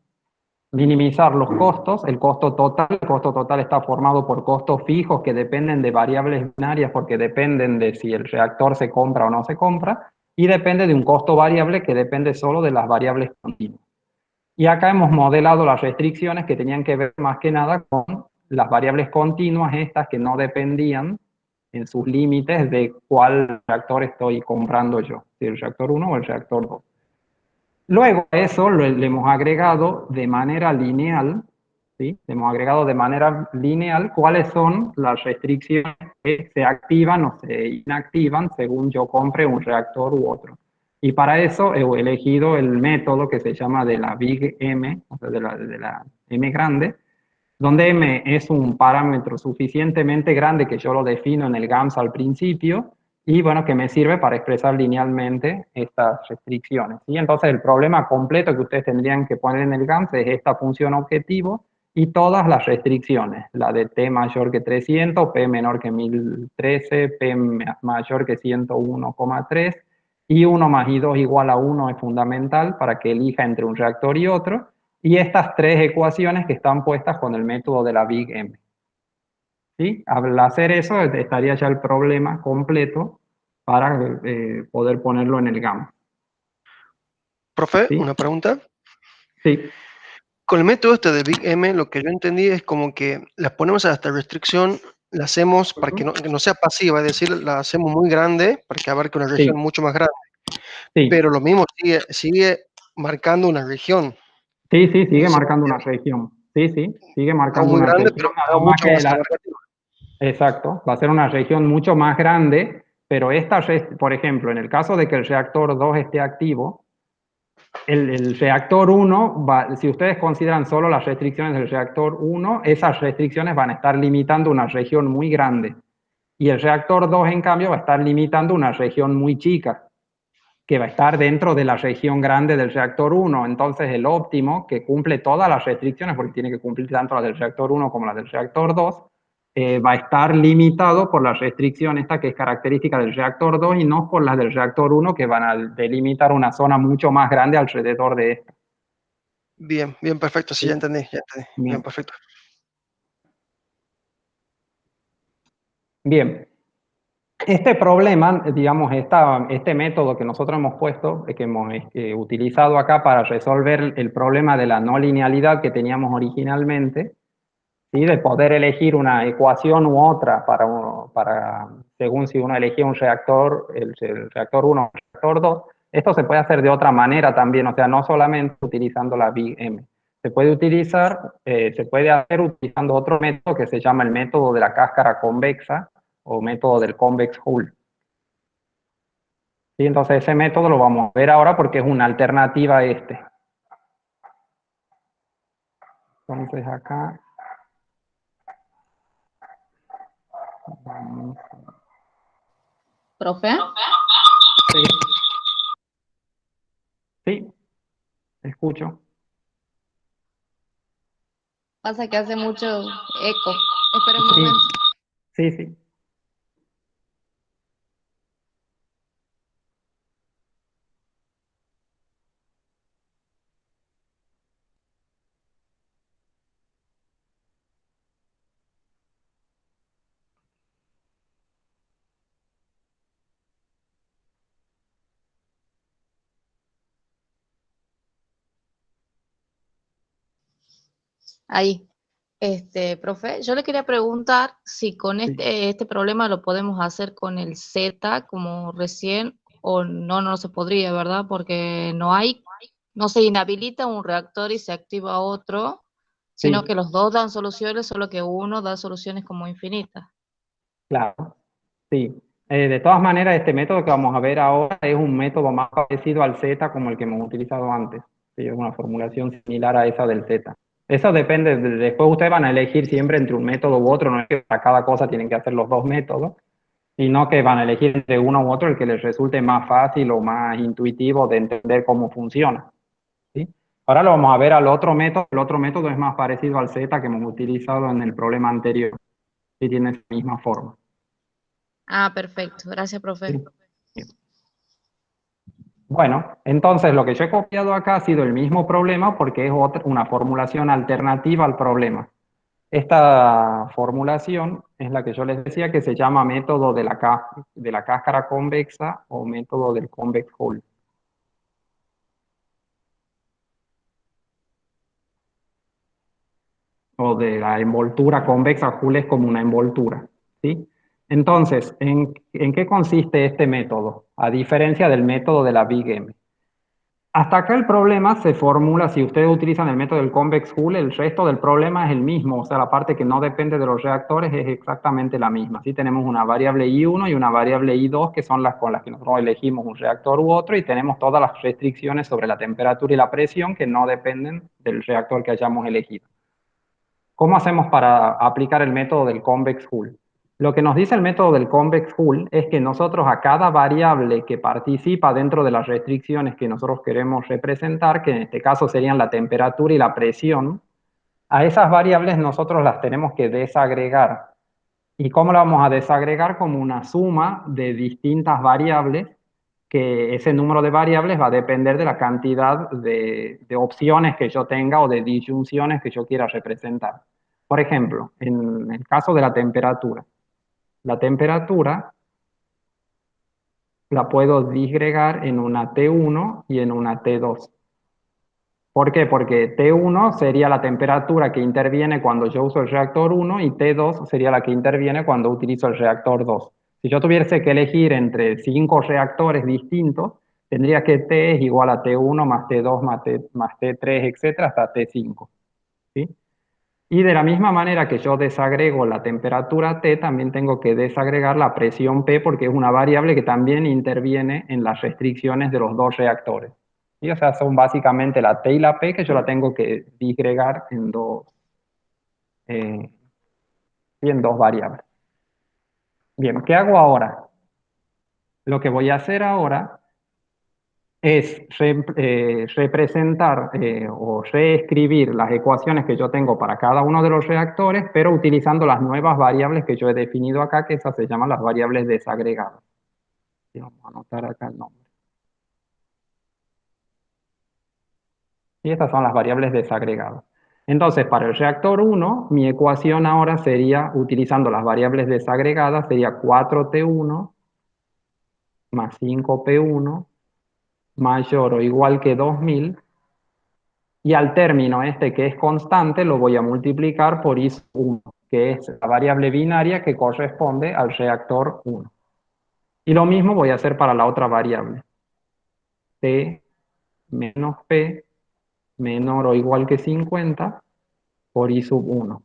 Speaker 2: Minimizar los costos, el costo total está formado por costos fijos que dependen de variables binarias porque dependen de si el reactor se compra o no se compra, y depende de un costo variable que depende solo de las variables continuas. Y acá hemos modelado las restricciones que tenían que ver más que nada con las variables continuas, estas que no dependían en sus límites de cuál reactor estoy comprando yo, si el reactor 1 o el reactor 2. Luego a eso le hemos agregado de manera lineal, ¿sí? Le hemos agregado de manera lineal cuáles son las restricciones que se activan o se inactivan según yo compre un reactor u otro. Y para eso he elegido el método que se llama de la Big M, o sea, de la M grande, donde M es un parámetro suficientemente grande que yo lo defino en el GAMS al principio, y bueno, que me sirve para expresar linealmente estas restricciones. Y entonces el problema completo que ustedes tendrían que poner en el GAMS es esta función objetivo y todas las restricciones, la de T mayor que 300, P menor que 1013, P mayor que 101,3, y 1 más I2 igual a 1 es fundamental para que elija entre un reactor y otro, y estas tres ecuaciones que están puestas con el método de la Big M. ¿Sí? Al hacer eso, estaría ya el problema completo para poder ponerlo en el GAMS.
Speaker 6: Profe,
Speaker 2: ¿Sí?
Speaker 6: una pregunta.
Speaker 2: Sí.
Speaker 6: Con el método este de Big M, lo que yo entendí es como que las ponemos a esta restricción, la hacemos para que no sea pasiva, es decir, la hacemos muy grande para que abarque una región mucho más grande.
Speaker 2: Sí.
Speaker 6: Pero lo mismo sigue marcando una región.
Speaker 2: Sí, sigue marcando una región. Sí, sigue marcando
Speaker 6: muy
Speaker 2: una
Speaker 6: grande,
Speaker 2: región.
Speaker 6: pero mucho más abarcativa.
Speaker 2: Exacto, va a ser una región mucho más grande, pero por ejemplo, en el caso de que el reactor 2 esté activo, el reactor 1, si ustedes consideran solo las restricciones del reactor 1, esas restricciones van a estar limitando una región muy grande. Y el reactor 2, en cambio, va a estar limitando una región muy chica, que va a estar dentro de la región grande del reactor 1. Entonces, el óptimo, que cumple todas las restricciones, porque tiene que cumplir tanto las del reactor 1 como las del reactor 2, va a estar limitado por la restricción esta que es característica del reactor 2 y no por las del reactor 1, que van a delimitar una zona mucho más grande alrededor de esta.
Speaker 6: Bien, perfecto, sí, ya entendí. Bien, perfecto.
Speaker 2: Bien. Este problema, digamos, este método que nosotros hemos puesto, que hemos utilizado acá para resolver el problema de la no linealidad que teníamos originalmente, ¿sí? De poder elegir una ecuación u otra según si uno elegía un reactor, el reactor 1 o el reactor 2, esto se puede hacer de otra manera también, o sea, no solamente utilizando la Big M. Se puede hacer utilizando otro método que se llama el método de la cáscara convexa, o método del convex hull. ¿Sí? Entonces ese método lo vamos a ver ahora porque es una alternativa a este. Entonces acá vamos.
Speaker 8: ¿Profe?
Speaker 2: Sí, escucho.
Speaker 8: Pasa que hace mucho eco. Espera un momento.
Speaker 2: Sí.
Speaker 8: Ahí. Profe, yo le quería preguntar si con este problema lo podemos hacer con el Z como recién, o no se podría, ¿verdad? Porque no se inhabilita un reactor y se activa otro, sino que los dos dan soluciones, solo que uno da soluciones como infinitas.
Speaker 2: Claro, sí. De todas maneras, este método que vamos a ver ahora es un método más parecido al Z como el que hemos utilizado antes. Sí, es una formulación similar a esa del Z. Eso depende, después ustedes van a elegir siempre entre un método u otro, no es que para cada cosa tienen que hacer los dos métodos, sino que van a elegir entre uno u otro el que les resulte más fácil o más intuitivo de entender cómo funciona. ¿Sí? Ahora lo vamos a ver al otro método. El otro método es más parecido al Z que hemos utilizado en el problema anterior. Sí, tiene esa misma forma.
Speaker 8: Ah, perfecto. Gracias, profe.
Speaker 2: Sí. Bueno, entonces lo que yo he copiado acá ha sido el mismo problema porque es una formulación alternativa al problema. Esta formulación es la que yo les decía que se llama método de la cáscara convexa o método del convex hull. O de la envoltura convexa, Hull es como una envoltura, ¿sí? Entonces, ¿en qué consiste este método? A diferencia del método de la Big M. Hasta acá el problema se formula, si ustedes utilizan el método del convex hull, el resto del problema es el mismo, o sea, la parte que no depende de los reactores es exactamente la misma. Así tenemos una variable I1 y una variable I2, que son las con las que nosotros elegimos un reactor u otro, y tenemos todas las restricciones sobre la temperatura y la presión que no dependen del reactor que hayamos elegido. ¿Cómo hacemos para aplicar el método del convex hull? Lo que nos dice el método del convex hull es que nosotros a cada variable que participa dentro de las restricciones que nosotros queremos representar, que en este caso serían la temperatura y la presión, a esas variables nosotros las tenemos que desagregar. ¿Y cómo la vamos a desagregar? Como una suma de distintas variables, que ese número de variables va a depender de la cantidad de opciones que yo tenga o de disyunciones que yo quiera representar. Por ejemplo, en el caso de la temperatura la puedo disgregar en una T1 y en una T2. ¿Por qué? Porque T1 sería la temperatura que interviene cuando yo uso el reactor 1 y T2 sería la que interviene cuando utilizo el reactor 2. Si yo tuviese que elegir entre 5 reactores distintos, tendría que T es igual a T1 más T2 más T3, etcétera, hasta T5. ¿Sí? Y de la misma manera que yo desagrego la temperatura T, también tengo que desagregar la presión P porque es una variable que también interviene en las restricciones de los dos reactores. ¿Sí? O sea, son básicamente la T y la P que yo la tengo que disgregar en dos variables. Bien, ¿qué hago ahora? Lo que voy a hacer ahora es representar o reescribir las ecuaciones que yo tengo para cada uno de los reactores, pero utilizando las nuevas variables que yo he definido acá, que esas se llaman las variables desagregadas. Y vamos a anotar acá el nombre. Y estas son las variables desagregadas. Entonces, para el reactor 1, mi ecuación ahora sería, utilizando las variables desagregadas, sería 4T1 más 5P1 mayor o igual que 2000, y al término este que es constante lo voy a multiplicar por I1, que es la variable binaria que corresponde al reactor 1. Y lo mismo voy a hacer para la otra variable. T menos P menor o igual que 50 por I1.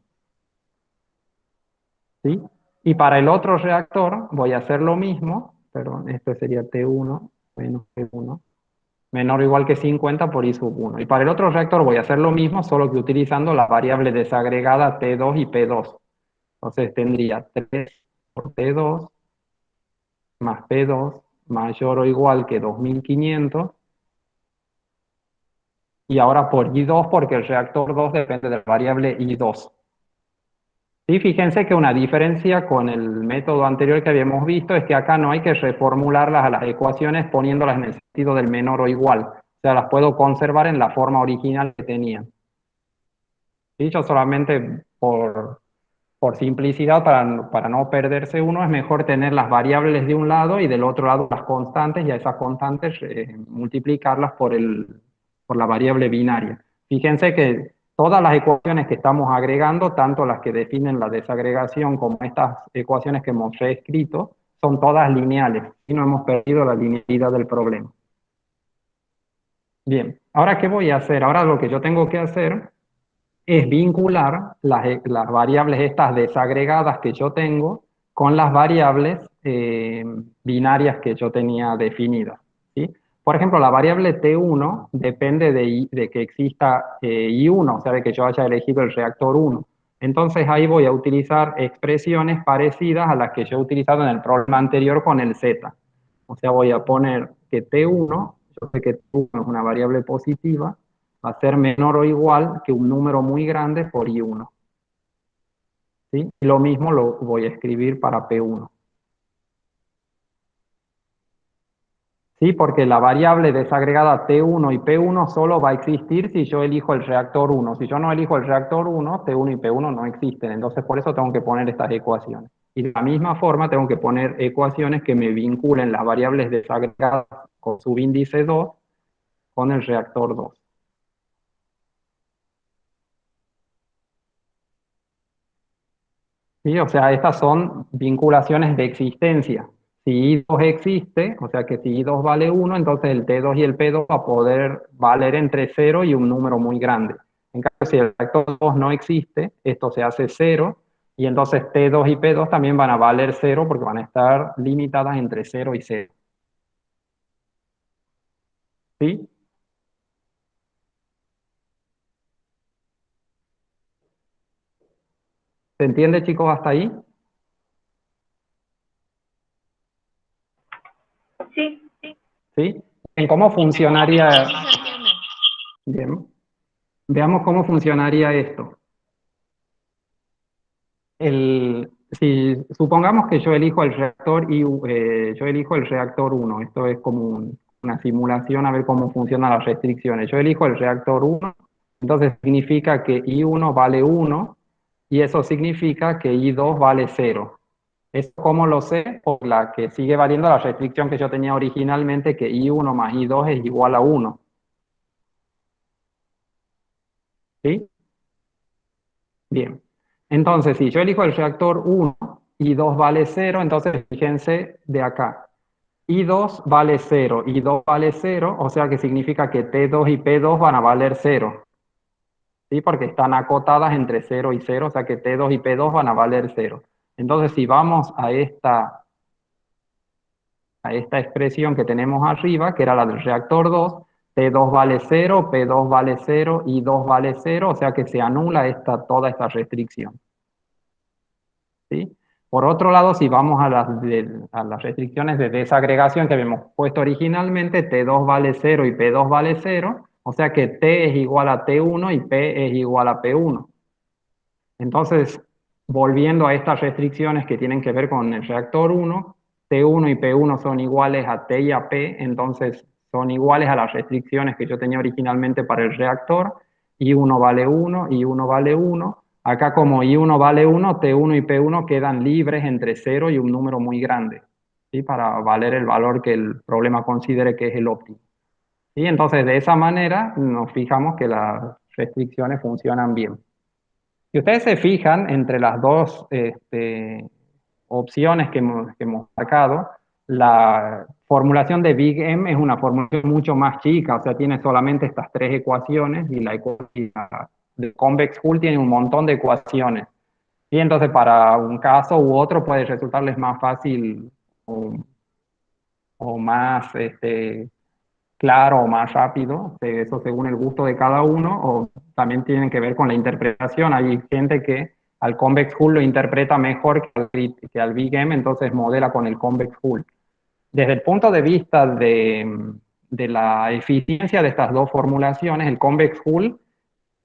Speaker 2: ¿Sí? Y para el otro reactor voy a hacer lo mismo, perdón, esto sería T1 menos P1, menor o igual que 50 por I1. Y para el otro reactor voy a hacer lo mismo, solo que utilizando la variable desagregada T2 y P2. Entonces tendría 3 por T2 más P2 mayor o igual que 2500. Y ahora por I2 porque el reactor 2 depende de la variable I2. Sí, fíjense que una diferencia con el método anterior que habíamos visto es que acá no hay que reformularlas a las ecuaciones poniéndolas en el sentido del menor o igual. O sea, las puedo conservar en la forma original que tenían. ¿Sí? Yo solamente por simplicidad, para no perderse uno, es mejor tener las variables de un lado y del otro lado las constantes, y a esas constantes multiplicarlas por la variable binaria. Fíjense que todas las ecuaciones que estamos agregando, tanto las que definen la desagregación como estas ecuaciones que hemos reescrito, son todas lineales y no hemos perdido la linealidad del problema. Bien, ¿ahora qué voy a hacer? Ahora lo que yo tengo que hacer es vincular las variables estas desagregadas que yo tengo con las variables binarias que yo tenía definidas, ¿sí? Por ejemplo, la variable T1 depende de que exista I1, o sea, de que yo haya elegido el reactor 1. Entonces ahí voy a utilizar expresiones parecidas a las que yo he utilizado en el problema anterior con el Z. O sea, voy a poner que T1, yo sé que T1 es una variable positiva, va a ser menor o igual que un número muy grande por I1. ¿Sí? Y lo mismo lo voy a escribir para P1. ¿Sí? Porque la variable desagregada T1 y P1 solo va a existir si yo elijo el reactor 1. Si yo no elijo el reactor 1, T1 y P1 no existen. Entonces, por eso tengo que poner estas ecuaciones. Y de la misma forma, tengo que poner ecuaciones que me vinculen las variables desagregadas con subíndice 2 con el reactor 2. ¿Sí? O sea, estas son vinculaciones de existencia. Si I2 existe, o sea que si I2 vale 1, entonces el T2 y el P2 va a poder valer entre 0 y un número muy grande. En cambio, si el reactor 2 no existe, esto se hace 0, y entonces T2 y P2 también van a valer 0 porque van a estar limitadas entre 0 y 0. ¿Sí? ¿Se entiende, chicos, hasta ahí?
Speaker 1: Sí.
Speaker 2: ¿Sí? ¿En cómo funcionaría?
Speaker 8: Sí, se entiende.
Speaker 2: Bien. Veamos cómo funcionaría esto. Si supongamos que yo elijo el reactor y yo elijo el reactor 1, esto es como una simulación a ver cómo funcionan las restricciones. Yo elijo el reactor 1, entonces significa que I1 vale 1 y eso significa que I2 vale 0. ¿Esto cómo lo sé? Por la que sigue valiendo la restricción que yo tenía originalmente, que I1 más I2 es igual a 1. ¿Sí? Bien. Entonces, si yo elijo el reactor 1 y 2 vale 0, entonces fíjense de acá. I2 vale 0, I2 vale 0, o sea que significa que T2 y P2 van a valer 0. ¿Sí? Porque están acotadas entre 0 y 0, o sea que T2 y P2 van a valer 0. Entonces, si vamos a esta expresión que tenemos arriba, que era la del reactor 2, T2 vale 0, P2 vale 0, I2 vale 0, o sea que se anula toda esta restricción. ¿Sí? Por otro lado, si vamos a las restricciones de desagregación que habíamos puesto originalmente, T2 vale 0 y P2 vale 0, o sea que T es igual a T1 y P es igual a P1. Entonces, volviendo a estas restricciones que tienen que ver con el reactor 1, T1 y P1 son iguales a T y a P, entonces son iguales a las restricciones que yo tenía originalmente para el reactor, I1 vale 1, I1 vale 1, acá como I1 vale 1, T1 y P1 quedan libres entre 0 y un número muy grande, ¿sí? Para valer el valor que el problema considere que es el óptimo. Y entonces de esa manera nos fijamos que las restricciones funcionan bien. Si ustedes se fijan, entre las dos opciones que hemos marcado, la formulación de Big M es una formulación mucho más chica, o sea, tiene solamente estas tres ecuaciones y la de Convex Hull tiene un montón de ecuaciones. Y entonces para un caso u otro puede resultarles más fácil o más claro o más rápido, eso según el gusto de cada uno, o también tienen que ver con la interpretación. Hay gente que al Convex Hull lo interpreta mejor que al Big M, entonces modela con el Convex Hull. Desde el punto de vista de la eficiencia de estas dos formulaciones, el Convex Hull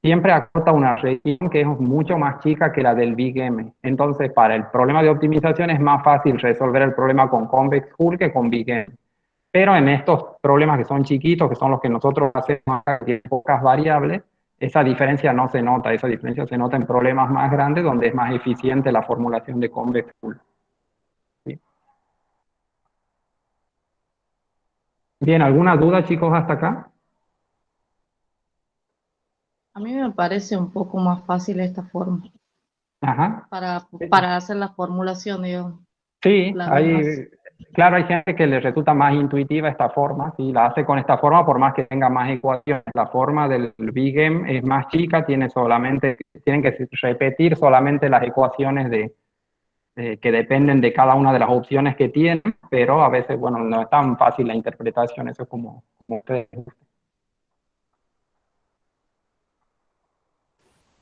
Speaker 2: siempre acota una región que es mucho más chica que la del Big M. Entonces, para el problema de optimización es más fácil resolver el problema con Convex Hull que con Big M. Pero en estos problemas que son chiquitos, que son los que nosotros hacemos acá, que hay pocas variables, esa diferencia no se nota. Esa diferencia se nota en problemas más grandes donde es más eficiente la formulación de Convex Hull. ¿Sí? Bien, ¿alguna duda, chicos, hasta acá?
Speaker 8: A mí me parece un poco más fácil esta forma
Speaker 2: Ajá.
Speaker 8: para hacer la formulación, digamos.
Speaker 2: Sí, claro, hay gente que le resulta más intuitiva esta forma, sí, la hace con esta forma por más que tenga más ecuaciones. La forma del Big M es más chica, tienen que repetir solamente las ecuaciones que dependen de cada una de las opciones que tienen, pero a veces, bueno, no es tan fácil la interpretación, eso es como ustedes.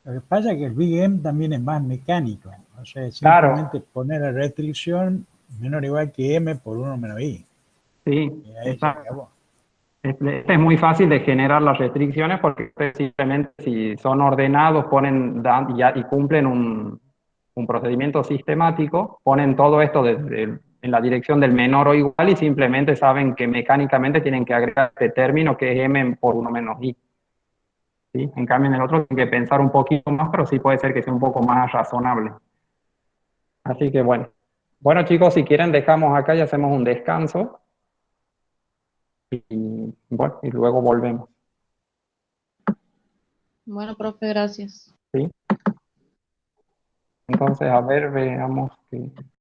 Speaker 7: Lo que pasa es que el Big M también es más mecánico, o sea,
Speaker 2: Claro.
Speaker 7: simplemente poner la restricción menor o igual que M por 1 menos I.
Speaker 2: Sí,
Speaker 7: Y ahí se acabó.
Speaker 2: Es muy fácil de generar las restricciones porque ustedes simplemente si son ordenados y cumplen un procedimiento sistemático, ponen todo esto en la dirección del menor o igual y simplemente saben que mecánicamente tienen que agregar este término que es M por 1 menos I. ¿Sí? En cambio en el otro tienen que pensar un poquito más, pero sí puede ser que sea un poco más razonable. Así que bueno. Bueno chicos, si quieren dejamos acá y hacemos un descanso. Y bueno, y luego volvemos.
Speaker 8: Bueno, profe, gracias.
Speaker 2: ¿Sí? Entonces, a ver, veamos que